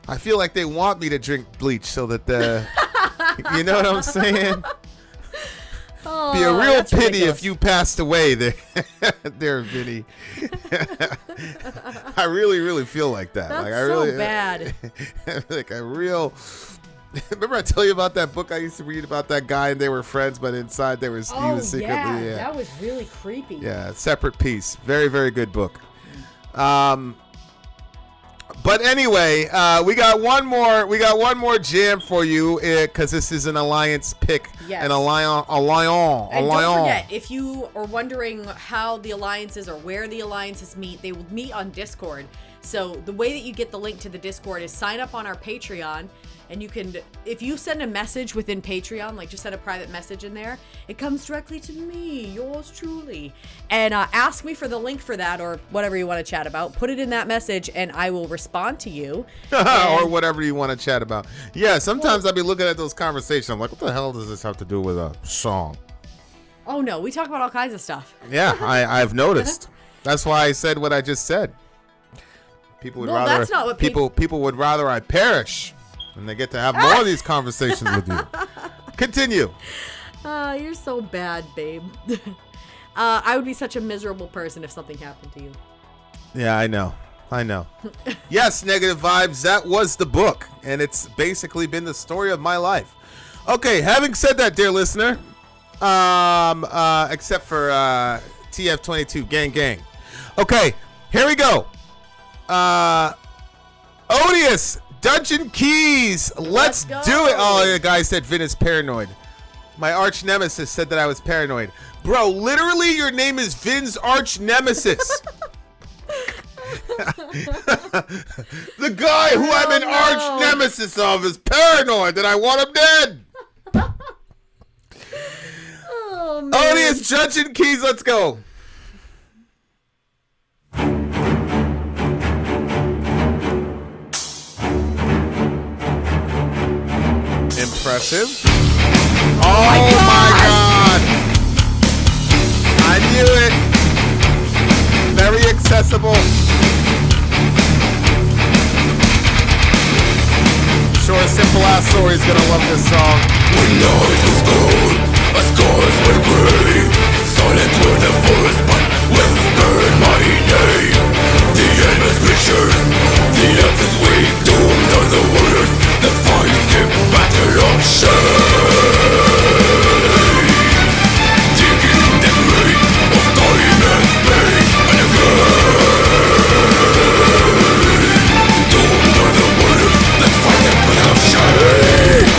I feel like they want me to drink bleach so that you know what I'm saying? Oh, Be a real that's pity ridiculous. if you passed away there, Vinny. I really feel like that. That's like I so really bad. like a real. Remember I tell you about that book I used to read about that guy and they were friends, but inside he was secretly that was really creepy. yeah, separate piece. Very, very good book. But anyway, we got one more jam for you because this is an alliance pick. Yes. An alliance. And don't forget, if you are wondering how the alliances or where the alliances meet, they will meet on Discord. So the way that you get the link to the Discord is sign up on our Patreon. And you can, if you send a message within Patreon, like just send a private message in there, it comes directly to me, yours truly. And ask me for the link for that or whatever you want to chat about. Put it in that message and I will respond to you. Or whatever you want to chat about. Yeah, sometimes I'll be looking at those conversations. I'm like, what the hell does this have to do with a song? Oh no, we talk about all kinds of stuff. Yeah, I've noticed. That's why I said what I just said. People would rather that's not what people would rather I perish. And they get to have more of these conversations with you. Continue. You're so bad, babe. I would be such a miserable person if something happened to you. Yeah, I know. I know. Yes, Negative Vibes. That was the book, and it's basically been the story of my life. Okay, having said that, dear listener, except for TF22, gang. Okay, here we go. Odious, Dungeon Keys. Let's do it. Oh, the guy said Vin is paranoid. My arch nemesis said that I was paranoid. Bro, literally your name is Vin's arch nemesis. The guy who I'm an arch nemesis of is paranoid that I want him dead. Oh, man. Odious, Dungeon Keys, let's go. Impressive. Oh my god! I knew it! Very accessible. Sure, simple ass Sori's gonna love this song. When night was cold, our scars were gray. Silent were the forest, but whispered my name. The end is pictured, the earth is weak. Doomed are the warriors that fight the battle of shame. Digging the grave of time and space and again. Doomed are the warriors that fight the battle of shame.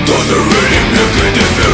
Does it really make a difference?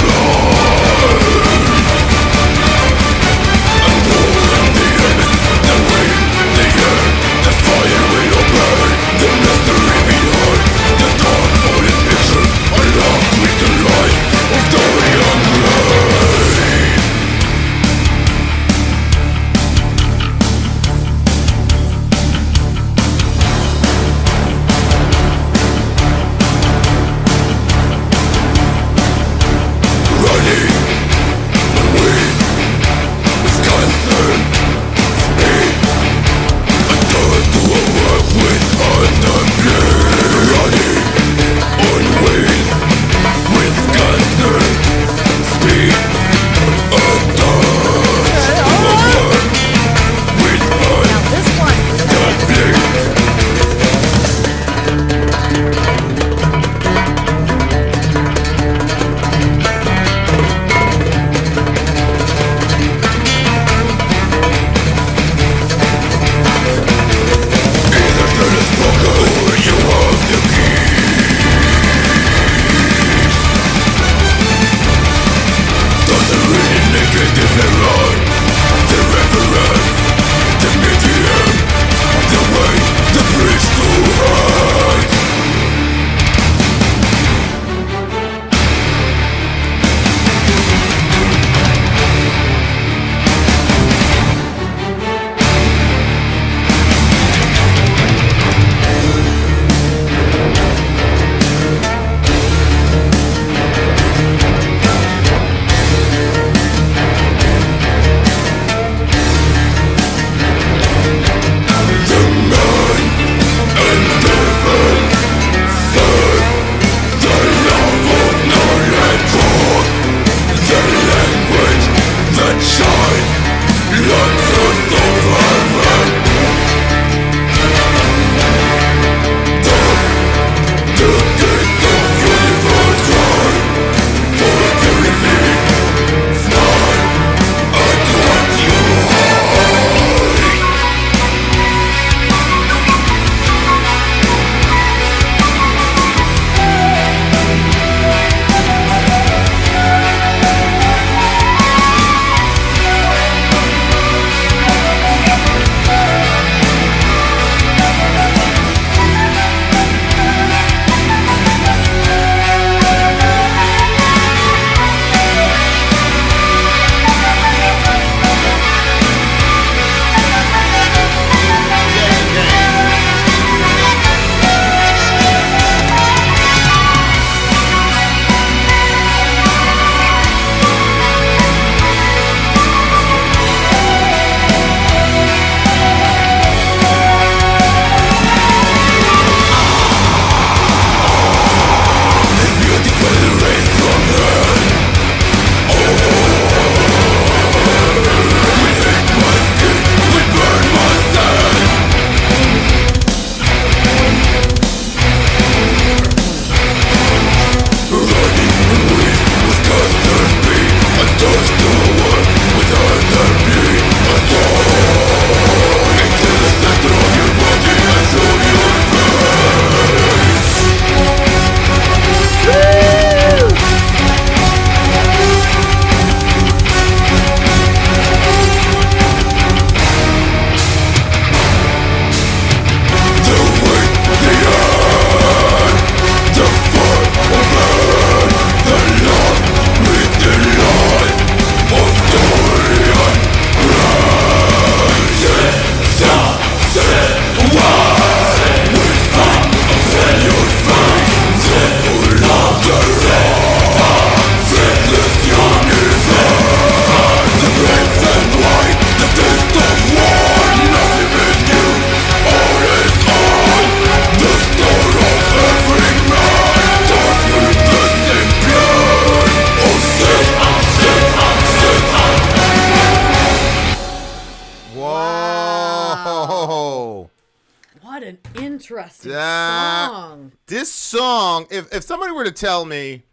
Interesting song. This song, if somebody were to tell me,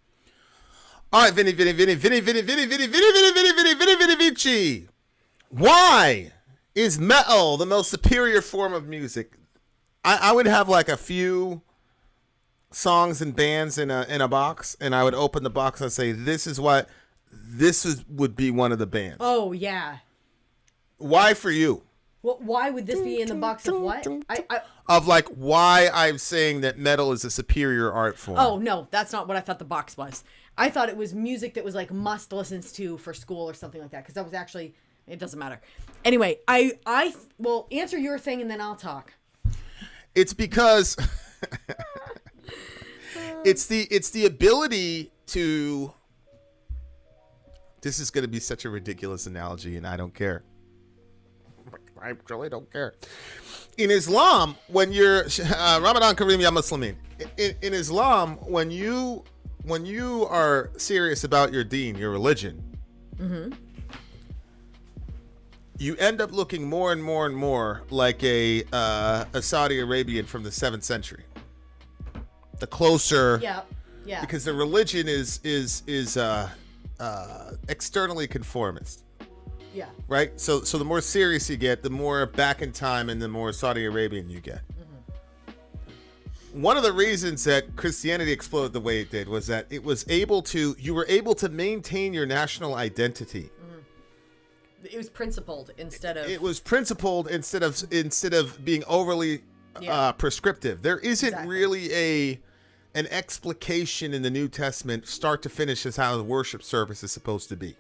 all right, Vinny, Vici, why is metal the most superior form of music? I would have like a few songs and bands in a box, and I would open the box and say, this would be one of the bands. Oh, yeah. Why for you? Well, why would this be in the box of what? Of like why I'm saying that metal is a superior art form. Oh, no, that's not what I thought the box was. I thought it was music that was like must listens to for school or something like that, because that was actually, it doesn't matter. Anyway, I will answer your thing and then I'll talk. It's because it's the ability to. This is going to be such a ridiculous analogy, and I don't care. I really don't care. In Islam, when you're Ramadan Kareem Ya Muslimin, in Islam, when you are serious about your deen, your religion, you end up looking more and more and more like a Saudi Arabian from the 7th century. The closer, yeah, because the religion is externally conformist. Yeah. Right? So the more serious you get, the more back in time and the more Saudi Arabian you get. One of the reasons that Christianity exploded the way it did was that you were able to maintain your national identity. It was principled instead of. It was principled instead of being overly prescriptive. There isn't really an explication in the New Testament, start to finish, as how the worship service is supposed to be.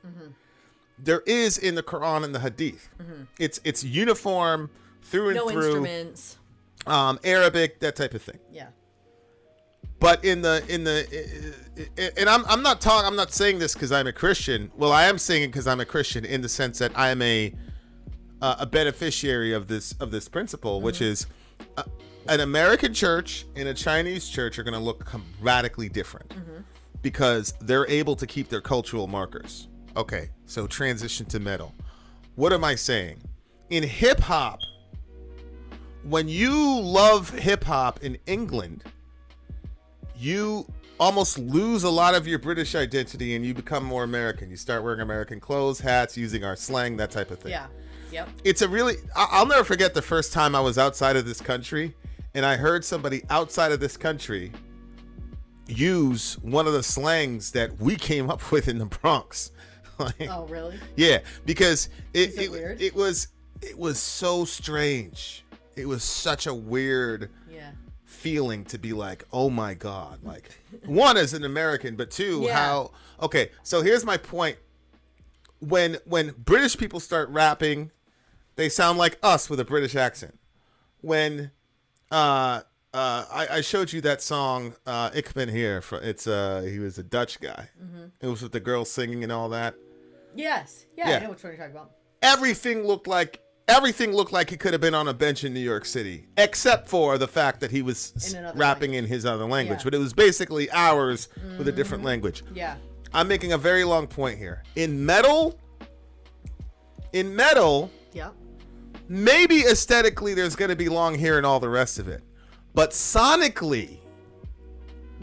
There is in the Quran and the Hadith. It's uniform through and through. No instruments. Arabic, that type of thing. Yeah. But and I'm not saying this because I'm a Christian. Well, I am saying it because I'm a Christian in the sense that I am a beneficiary of this principle, which is an American church and a Chinese church are going to look radically different because they're able to keep their cultural markers. Okay, so transition to metal. What am I saying? In hip hop, when you love hip hop in England, you almost lose a lot of your British identity and you become more American. You start wearing American clothes, hats, using our slang, that type of thing. Yeah. Yep. It's I'll never forget the first time I was outside of this country and I heard somebody outside of this country use one of the slangs that we came up with in the Bronx. Like, oh, really? Yeah, because weird? it was so strange. It was such a weird feeling to be like, oh my God, like one as an American, but two, how okay, so here's my point. When British people start rapping, they sound like us with a British accent. When I showed you that song, Ik Ben Hier, he was a Dutch guy. It was with the girl singing and all that. Yes. Yeah, I know which one you're talking about. Everything looked like he could have been on a bench in New York City, except for the fact that he was rapping in his other language. But it was basically ours with a different language. Yeah. I'm making a very long point here. In metal, maybe aesthetically there's going to be long hair and all the rest of it. But sonically,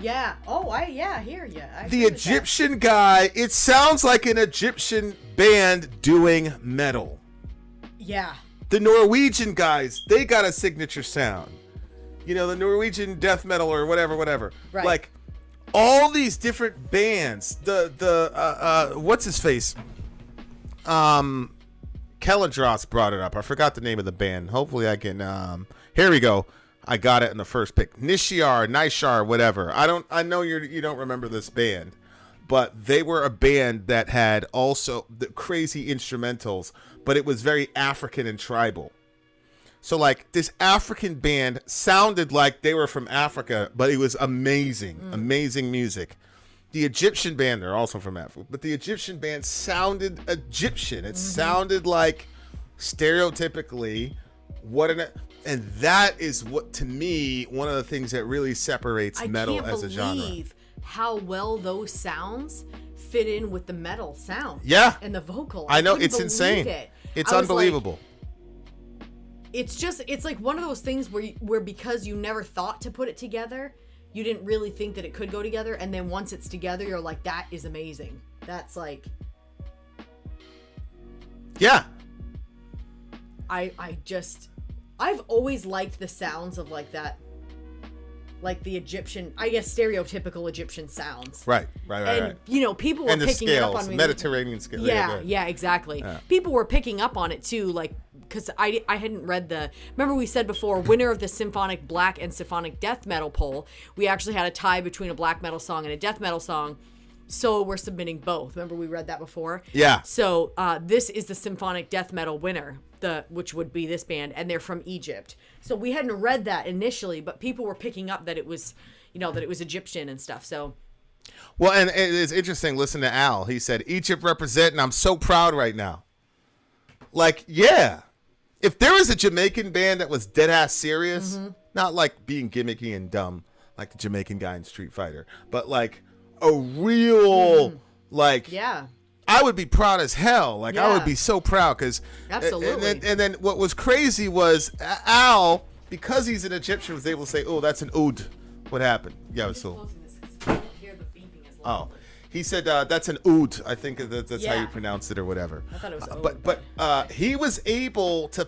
yeah. Oh, I hear you. The Egyptian guy, it sounds like an Egyptian band doing metal. Yeah. The Norwegian guys, they got a signature sound. You know, the Norwegian death metal or whatever. Right. Like all these different bands. The what's his face? Kelladros brought it up. I forgot the name of the band. Hopefully I can here we go. I got it in the first pick. Nishar, whatever. I know you don't remember this band, but they were a band that had also the crazy instrumentals, but it was very African and tribal. So like this African band sounded like they were from Africa, but it was amazing music. The Egyptian band, they're also from Africa, but the Egyptian band sounded Egyptian. It sounded like stereotypically and that is what, to me, one of the things that really separates metal as a genre. I can't believe how well those sounds fit in with the metal sound. Yeah. And the vocal. I know, it's insane. It's unbelievable. it's like one of those things where because you never thought to put it together, you didn't really think that it could go together, and then once it's together, you're like, that is amazing. That's like, yeah. I've always liked the sounds of like that, like the Egyptian, I guess stereotypical Egyptian sounds. Right. And you know, people were picking up on Mediterranean scales. Yeah, exactly. Yeah. People were picking up on it too, like, because I hadn't read remember we said before, winner of the symphonic black and symphonic death metal poll, we actually had a tie between a black metal song and a death metal song. So we're submitting both. Remember we read that before? Yeah. So this is the symphonic death metal winner, which would be this band, and they're from Egypt. So we hadn't read that initially, but people were picking up that it was, that it was Egyptian and stuff. So. Well, and it's interesting. Listen to Al. He said, Egypt representing. I'm so proud right now. Like, yeah. If there was a Jamaican band that was dead ass serious, not like being gimmicky and dumb, like the Jamaican guy in Street Fighter, but like a real, like, yeah, I would be proud as hell. Like, yeah. I would be so proud because, absolutely. And then what was crazy was Al, because he's an Egyptian, was able to say, "Oh, that's an oud." What happened? Yeah, so. Oh, he said that's an oud. I think that's how you pronounce it or whatever. I thought it was but he was able to.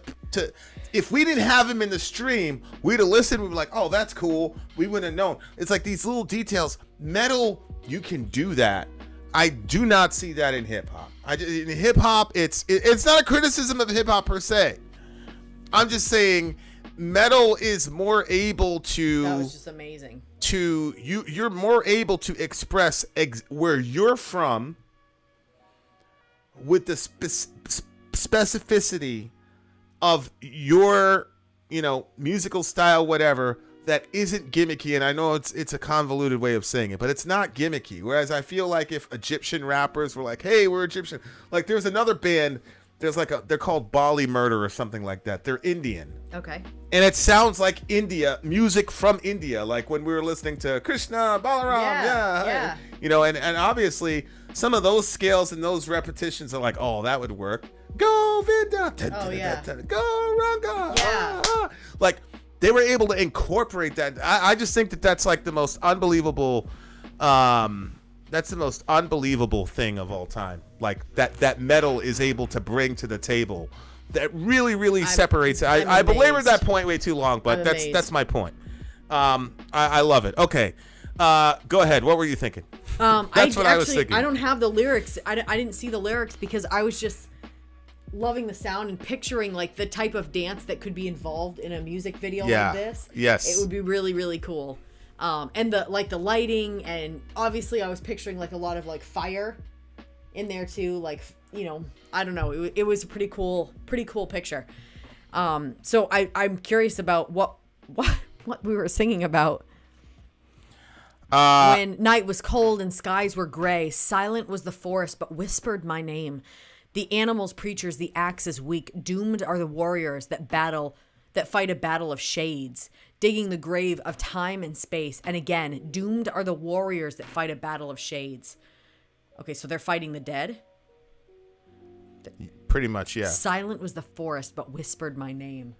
If we didn't have him in the stream, we'd have listened. We'd be like, "Oh, that's cool." We wouldn't have known. It's like these little details. Metal, you can do that. I do not see that in hip hop. In hip hop, it's not a criticism of hip hop per se. I'm just saying, metal is more able to. That was just amazing. You're more able to express where you're from with the specificity of your, musical style, whatever. That isn't gimmicky, and I know it's a convoluted way of saying it, but it's not gimmicky. Whereas I feel like if Egyptian rappers were like, "Hey, we're Egyptian," like there's another band, they're called Bali Murder or something like that. They're Indian. Okay. And it sounds like music from India, like when we were listening to Krishna, Balaram, yeah. And obviously some of those scales and those repetitions are like, oh, that would work. Go Vida, go Ranga, yeah. Like. They were able to incorporate that. I just think that's like the most unbelievable. That's the most unbelievable thing of all time. Like that metal is able to bring to the table. That really, really separates it. I belabored that point way too long, but that's my point. I love it. Okay, go ahead. What were you thinking? I was thinking. I don't have the lyrics. I didn't see the lyrics because I was just loving the sound and picturing like the type of dance that could be involved in a music video like this. Yes. It would be really, really cool. And the lighting, and obviously I was picturing like a lot of like fire in there too. Like, I don't know. It was a pretty cool picture. So I'm curious about what we were singing about. When night was cold and skies were gray, silent was the forest, but whispered my name. The animals, preachers, the axe is weak. Doomed are the warriors that fight a battle of shades, digging the grave of time and space. And again, doomed are the warriors that fight a battle of shades. Okay, so they're fighting the dead? Pretty much, yeah. Silent was the forest, but whispered my name.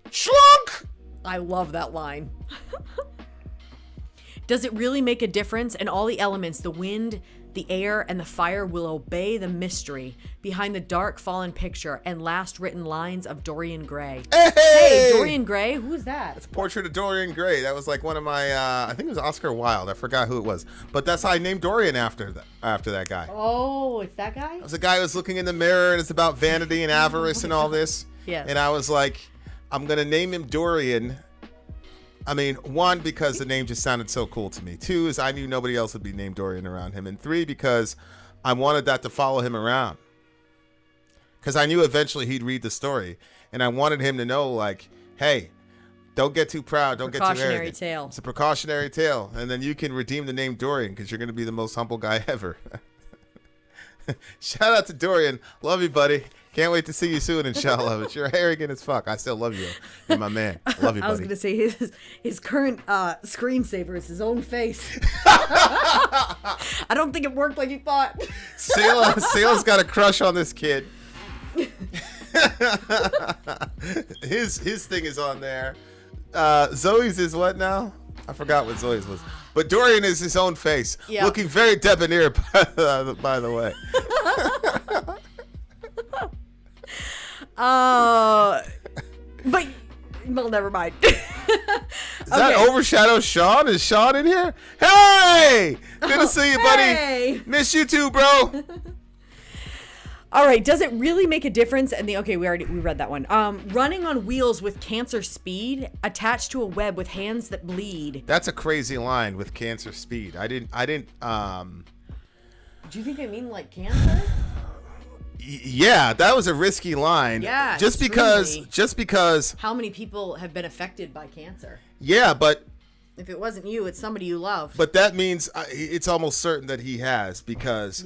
Schlunk! I love that line. Does it really make a difference? And all the elements, the wind, the air, and the fire will obey the mystery behind the dark fallen picture and last written lines of Dorian Gray. Hey, Dorian Gray? Who is that? It's a portrait of Dorian Gray. That was like one of my, I think it was Oscar Wilde. I forgot who it was. But that's how I named Dorian after that guy. Oh, it's that guy? It was a guy who was looking in the mirror, and it's about vanity and avarice and all this. Yes. And I was like, I'm going to name him Dorian. I mean, one, because the name just sounded so cool to me. Two, is I knew nobody else would be named Dorian around him. And three, because I wanted that to follow him around. Because I knew eventually he'd read the story. And I wanted him to know, like, hey, don't get too proud. Don't get too arrogant. Precautionary tale. It's a precautionary tale. And then you can redeem the name Dorian because you're going to be the most humble guy ever. Shout out to Dorian. Love you, buddy. Can't wait to see you soon, inshallah. But you're arrogant as fuck. I still love you. You're my man. Love you, buddy. I was going to say his current screensaver is his own face. I don't think it worked like you thought. Sayla's got a crush on this kid. his thing is on there. Zoe's is what now? I forgot what Zoe's was. But Dorian is his own face, looking very debonair, by the way. But well, never mind. Does that overshadow Sean? Is Sean in here? Hey! Good to see you, buddy. Hey. Miss you too, bro. All right, does it really make a difference? And we read that one. Running on wheels with cancer speed attached to a web with hands that bleed. That's a crazy line with cancer speed. I didn't Do you think they mean like cancer? Yeah, that was a risky line. Yeah, just because how many people have been affected by cancer? Yeah, but if it wasn't you, it's somebody you loved. But that means it's almost certain that he has, because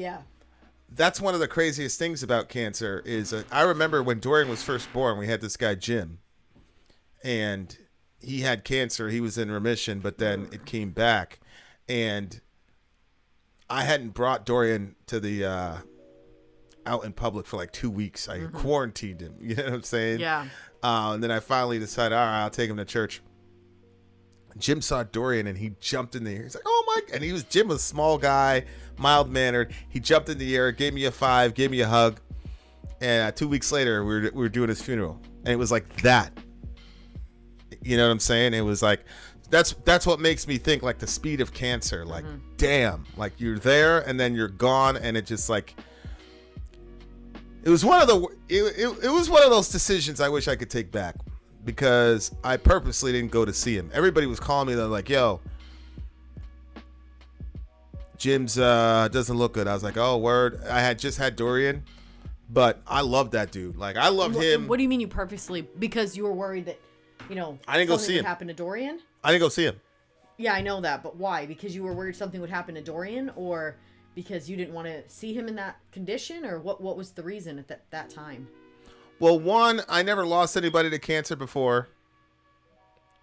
that's one of the craziest things about cancer is I remember when Dorian was first born, we had this guy Jim, and he had cancer. He was in remission, but then it came back, and I hadn't brought Dorian to the out in public for like 2 weeks. I quarantined him. You know what I'm saying? Yeah. And then I finally decided, all right, I'll take him to church. Jim saw Dorian and he jumped in the air. He's like, oh my! And Jim was a small guy, mild mannered. He jumped in the air, gave me a 5, gave me a hug. And 2 weeks later, we were doing his funeral, and it was like that. You know what I'm saying? It was like that's what makes me think like the speed of cancer. Like, damn, like you're there and then you're gone, and it just like. It was one of those decisions I wish I could take back, because I purposely didn't go to see him. Everybody was calling me. They're like, "Yo, Jim's doesn't look good." I was like, "Oh, word." I had just had Dorian, but I love that dude. Like, I love him. What do you mean you purposely? Because you were worried that, I didn't go see him. Would happen to Dorian? I didn't go see him. Yeah, I know that, but why? Because you were worried something would happen to Dorian, or because you didn't want to see him in that condition, or what was the reason at that time? Well, one, I never lost anybody to cancer before,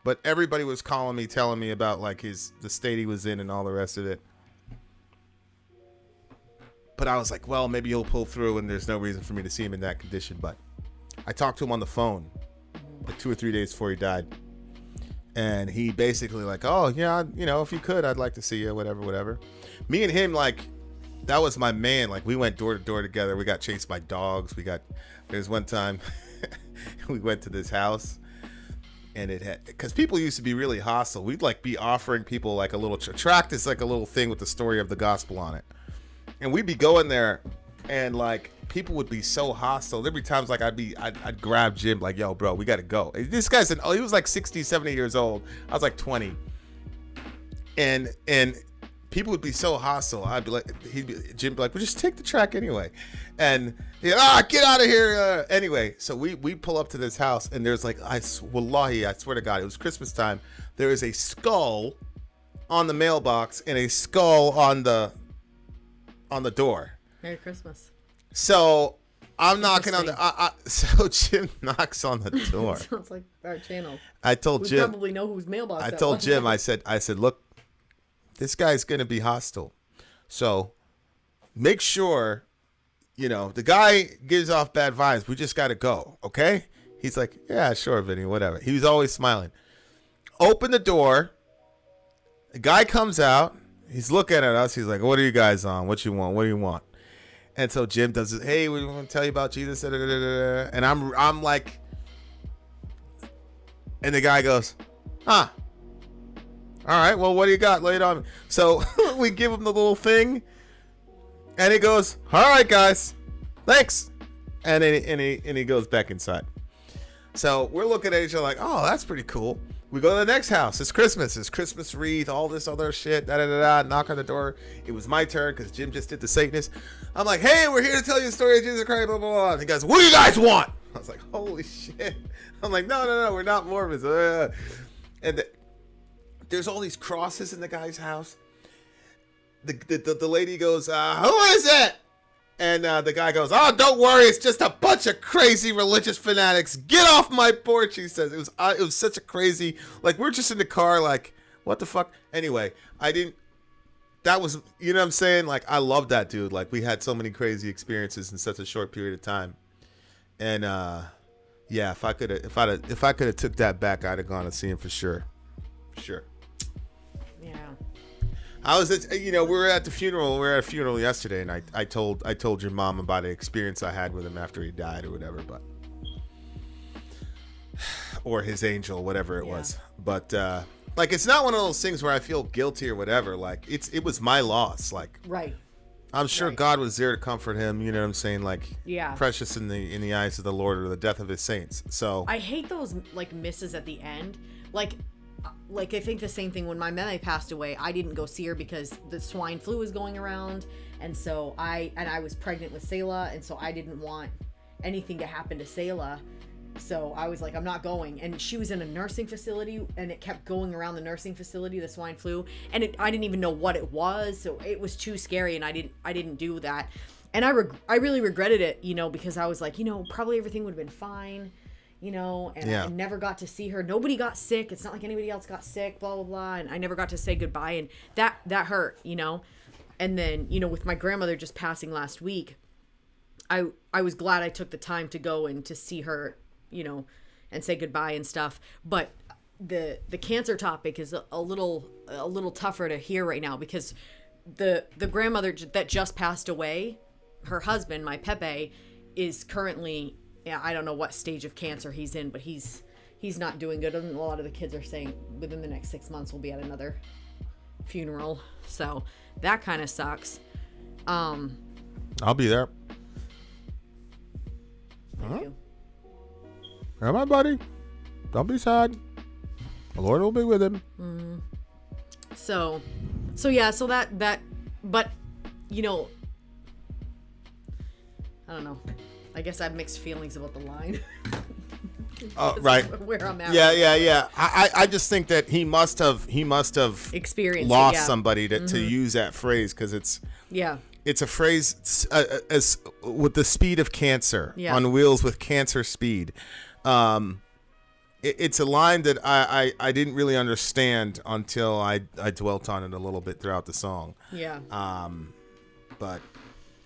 but everybody was calling me, telling me about like the state he was in and all the rest of it. But I was like, well, maybe he'll pull through, and there's no reason for me to see him in that condition. But I talked to him on the phone like 2 or 3 days before he died, and he basically like, oh yeah, if you could, I'd like to see you, whatever. Me and him, like, that was my man. Like, we went door to door together. We got chased by dogs. There's one time we went to this house, and it had, because people used to be really hostile. We'd like be offering people like a little tract is like a little thing with the story of the gospel on it, and we'd be going there, and like people would be so hostile. There'd be times like I'd grab Jim, like, yo, bro, we gotta go. This guy's he was like 60, 70 years old. I was like 20, and people would be so hostile. I'd be like, Jim be like, well, just take the track anyway. And get out of here. Anyway, so we pull up to this house, and there's like, wallahi, I swear to God, it was Christmas time. There is a skull on the mailbox and a skull on the door. Merry Christmas. So I'm knocking on the. So Jim knocks on the door. Sounds like our channel. I told we Jim. Probably know whose mailbox. I told Jim. I said, look, this guy's gonna be hostile, so make sure, the guy gives off bad vibes. We just gotta go, okay? He's like, yeah, sure, Vinny, whatever. He was always smiling. Open the door. The guy comes out. He's looking at us. He's like, what are you guys on? What you want? What do you want? And so Jim does it. Hey, we want to tell you about Jesus. And I'm like, and the guy goes, huh. All right, well, what do you got? Lay it on me. So we give him the little thing, and he goes, all right, guys, thanks. And he goes back inside. So we're looking at each other like, oh, that's pretty cool. We go to the next house. It's Christmas wreath, all this other shit. Knock on the door. It was my turn because Jim just did the Satanist. I'm like, hey, we're here to tell you the story of Jesus Christ, blah, blah, blah. And he goes, what do you guys want? I was like, holy shit. I'm like, no, we're not Mormons. And there's all these crosses in the guy's house. The lady goes, who is it? And the guy goes, oh, don't worry, it's just a bunch of crazy religious fanatics. Get off my porch, he says. It was such a crazy, like, we're just in the car, like, what the fuck? Anyway, that was, you know what I'm saying? Like, I love that dude. Like, we had so many crazy experiences in such a short period of time. And Yeah, if I could have took that back, I'd have gone to see him for sure. Sure. Yeah. I was at, we were at the funeral. We were at a funeral yesterday, and I told your mom about an experience I had with him after he died or whatever, or his angel, whatever it was. But like, it's not one of those things where I feel guilty or whatever. Like, it was my loss. Like, Right. I'm sure God was there to comfort him. You know what I'm saying? Like, Yeah. precious in the eyes of the Lord are the death of his saints. So I hate those like misses at the end. Like I think the same thing when my meme passed away. I didn't go see her because the swine flu was going around, and so I was pregnant with Selah, and so I didn't want anything to happen to Selah. So I was like, I'm not going. And she was in a nursing facility, and it kept going around the nursing facility, the swine flu, and I didn't even know what it was, so it was too scary, and I didn't do that. And I really regretted it, because I was like, probably everything would have been fine, and I never got to see her. Nobody got sick. It's not like anybody else got sick, blah, blah, blah. And I never got to say goodbye, and that hurt, And then, with my grandmother just passing last week, I was glad I took the time to go and to see her, and say goodbye and stuff. But the cancer topic is a little tougher to hear right now, because the grandmother that just passed away, her husband, my Pepe, is currently, I don't know what stage of cancer he's in, but he's not doing good. And a lot of the kids are saying within the next 6 months we'll be at another funeral. So that kind of sucks. I'll be there. Thank you. Yeah, my buddy. Don't be sad. The Lord will be with him. Mm-hmm. So that, but, I don't know. I guess I have mixed feelings about the line. Oh, right. Where I'm at. Yeah. I just think that he must have Experienced lost somebody to use that phrase, because it's a phrase as with the speed of cancer, on wheels with cancer speed. It's a line that I didn't really understand until I dwelt on it a little bit throughout the song. Yeah. But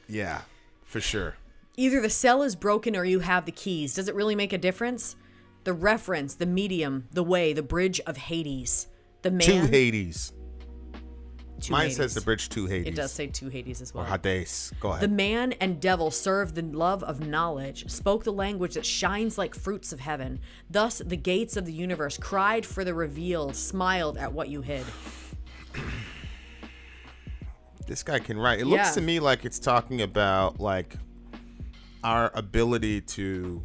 yeah, for sure. Either the cell is broken or you have the keys. Does it really make a difference? The reference, the medium, the way, the bridge of Hades. The man. To Hades. Mine Hades. says the bridge to Hades. It does say to Hades as well. Or Hades. Go ahead. The man and devil served the love of knowledge, spoke the language that shines like fruits of heaven. Thus the gates of the universe cried for the revealed, smiled at what you hid. This guy can write. It looks to me like it's talking about like our ability to,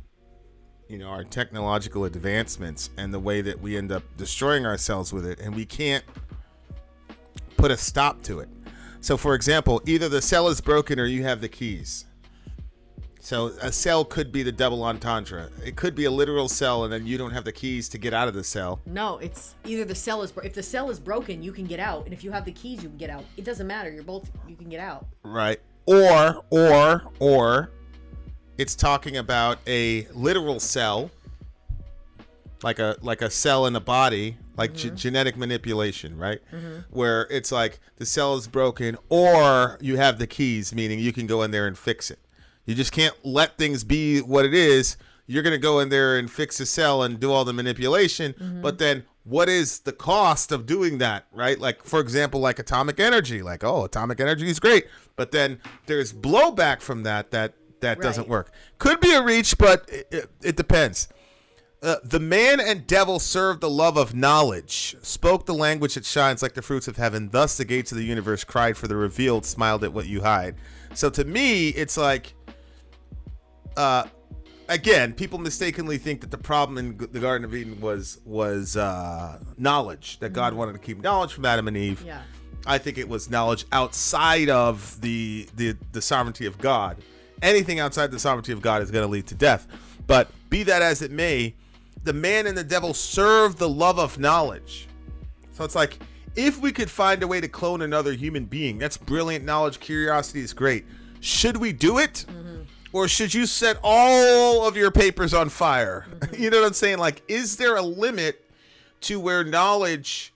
our technological advancements and the way that we end up destroying ourselves with it, and we can't put a stop to it. So for example, either the cell is broken or you have the keys. So a cell could be the double entendre. It could be a literal cell and then you don't have the keys to get out of the cell. No, it's either the cell is if the cell is broken, you can get out, and if you have the keys, you can get out. It doesn't matter. You can get out. Right. Or it's talking about a literal cell, like a cell in a body, like genetic manipulation, right? Where it's like the cell is broken, or you have the keys, meaning you can go in there and fix it. You just can't let things be what it is. You're going to go in there and fix the cell and do all the manipulation, but then what is the cost of doing that, right? Like, for example, like atomic energy. Like, atomic energy is great, but then there's blowback from that doesn't work. Could be a reach, but it depends. The man and devil served the love of knowledge, spoke the language that shines like the fruits of heaven. Thus the gates of the universe cried for the revealed, smiled at what you hide. So to me, it's like, again, people mistakenly think that the problem in the Garden of Eden was knowledge, that God wanted to keep knowledge from Adam and Eve. Yeah. I think it was knowledge outside of the sovereignty of God. Anything outside the sovereignty of God is going to lead to death. But be that as it may, the man and the devil serve the love of knowledge. So it's like, if we could find a way to clone another human being, that's brilliant knowledge. Curiosity is great. Should we do it? Or should you set all of your papers on fire? You know what I'm saying? Like, is there a limit to where knowledge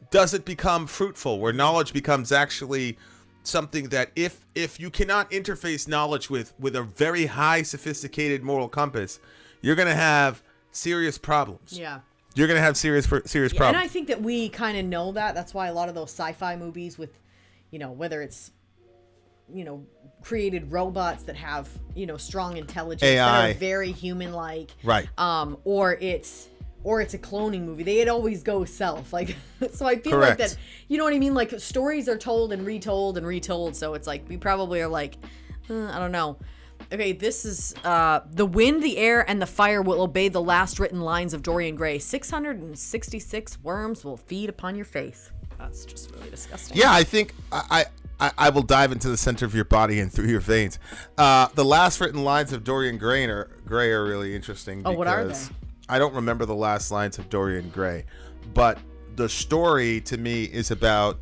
doesn't become fruitful, where knowledge becomes actually something that if you cannot interface knowledge with a very high sophisticated moral compass, you're going to have serious problems. Yeah. You're going to have serious problems. And I think that we kind of know that. That's why a lot of those sci-fi movies with, whether it's, created robots that have, strong intelligence, AI. that are very human-like. Right. Or it's a cloning movie. They'd always go south. Like, so I feel Correct. like that, you know what I mean? Like, stories are told and retold and retold. So it's like, we probably are like, I don't know. Okay, this is, the wind, the air, and the fire will obey the last written lines of Dorian Gray. 666 worms will feed upon your face. That's just really disgusting. Yeah, I think I will dive into the center of your body and through your veins. The last written lines of Dorian Gray are really interesting. Oh, what are they? I don't remember the last lines of Dorian Gray, but the story to me is about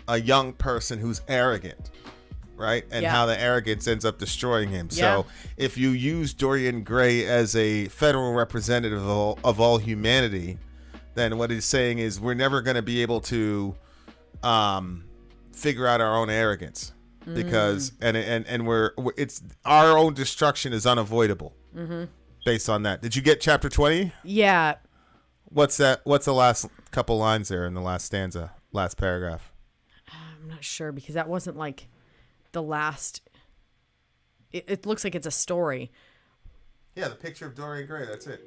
a young person who's arrogant, right? And how the arrogance ends up destroying him. Yeah. So if you use Dorian Gray as a federal representative of all humanity, then what he's saying is we're never going to be able to figure out our own arrogance because and we're it's our own destruction is unavoidable based on that. Did you get chapter 20? Yeah. What's that? What's the last couple lines there in the last stanza, last paragraph? I'm not sure because that wasn't like the last. It looks like it's a story. Yeah, the picture of Dorian Gray. That's it.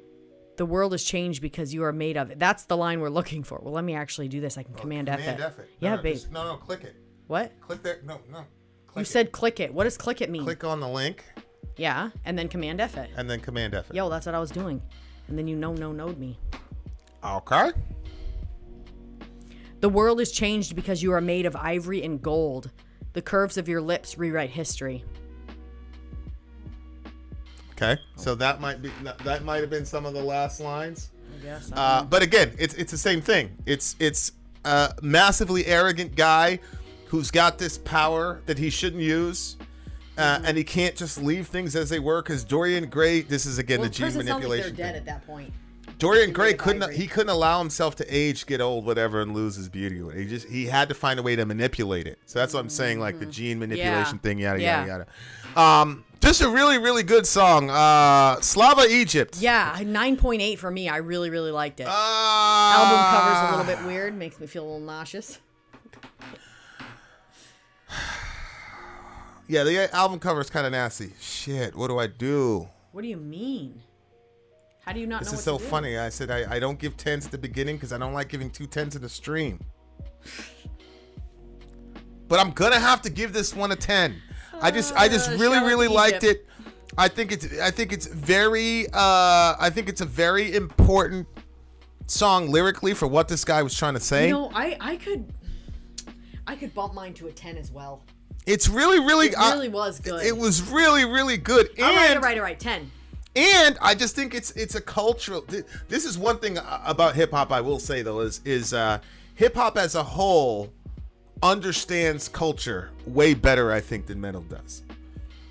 The world has changed because you are made of it. That's the line we're looking for. Well, let me actually do this. I can Command F it. Yeah, no, babe. No, click it. What? Click there. No. You said click it. What does click it mean? Click on the link. Yeah, and then Command F it. And then Command F it. Yo, that's what I was doing. And then you node me. Okay. The world is changed because you are made of ivory and gold. The curves of your lips rewrite history. Okay, so that might have been some of the last lines. I guess. But again, it's the same thing. It's a massively arrogant guy who's got this power that he shouldn't use, and he can't just leave things as they were. Because Dorian Gray, this is again the gene manipulation. Like they're dead at that point. Dorian Gray couldn't allow himself to age, get old, whatever, and lose his beauty. He had to find a way to manipulate it. So that's what I'm saying, like the gene manipulation thing, yada yada yada. Just a really, really good song. Slava Egypt. Yeah, 9.8 for me. I really, really liked it. Album cover's a little bit weird. Makes me feel a little nauseous. Yeah, the album cover is kind of nasty. Shit, what do I do? What do you mean? How do you not know what to do? This is so funny. I said I don't give 10s at the beginning because I don't like giving 2 10s in the stream. But I'm gonna have to give this one a 10. I just really liked it. I think it's a very important song lyrically for what this guy was trying to say. You know, I could bump mine to a 10 as well. It's really It really was good. It was really good. All right, 10. And I just think it's a cultural. This is one thing about hip hop I will say though is hip hop as a whole understands culture way better I think than metal does.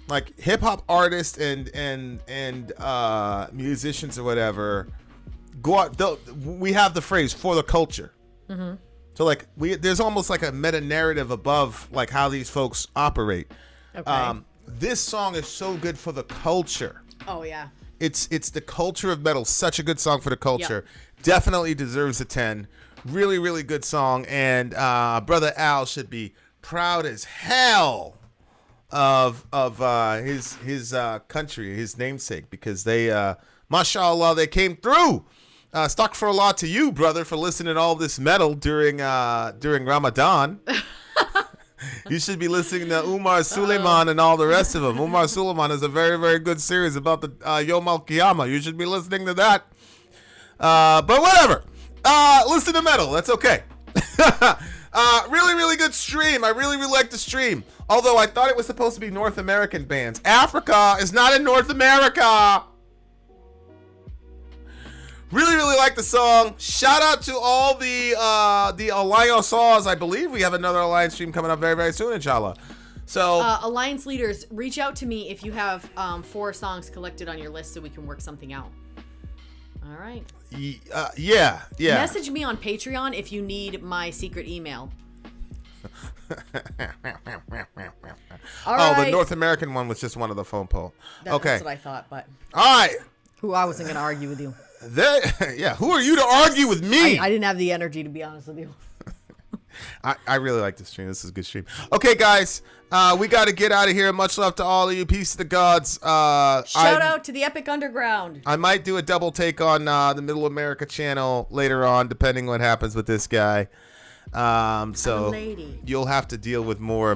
Like hip hop artists and musicians or whatever go out. We have the phrase for the culture. Mm-hmm. So like there's almost like a meta narrative above like how these folks operate. Okay. This song is so good for the culture. Oh yeah. It's the culture of metal. Such a good song for the culture. Yep. Definitely deserves a 10. Really, really good song. And Brother Al should be proud as hell of his country, his namesake, because they, mashallah, they came through. Astaghfirullah to you, brother, for listening to all this metal during Ramadan. You should be listening to Umar Suleiman and all the rest of them. Umar Suleiman is a very, very good series about the Yom Al Qiyamah. You should be listening to that. But whatever. Listen to metal. That's okay. Really, really good stream. I really, really like the stream. Although I thought it was supposed to be North American bands. Africa is not in North America. Really, really like the song. Shout out to all the Alliance Saws. I believe we have another Alliance stream coming up very, very soon, inshallah. So Alliance leaders, reach out to me if you have 4 songs collected on your list so we can work something out. All right. Yeah. Message me on Patreon if you need my secret email. All right. The North American one was just one of the phone poll. That's what I thought, but. All right. Who I wasn't going to argue with you. Who are you to argue with me? I didn't have the energy, to be honest with you. I really like this stream. This is a good stream. Okay, guys, we got to get out of here. Much love to all of you. Peace to the gods. Shout out to the Epic Underground. I might do a double take on the Middle America channel later on, depending what happens with this guy. So you'll have to deal with more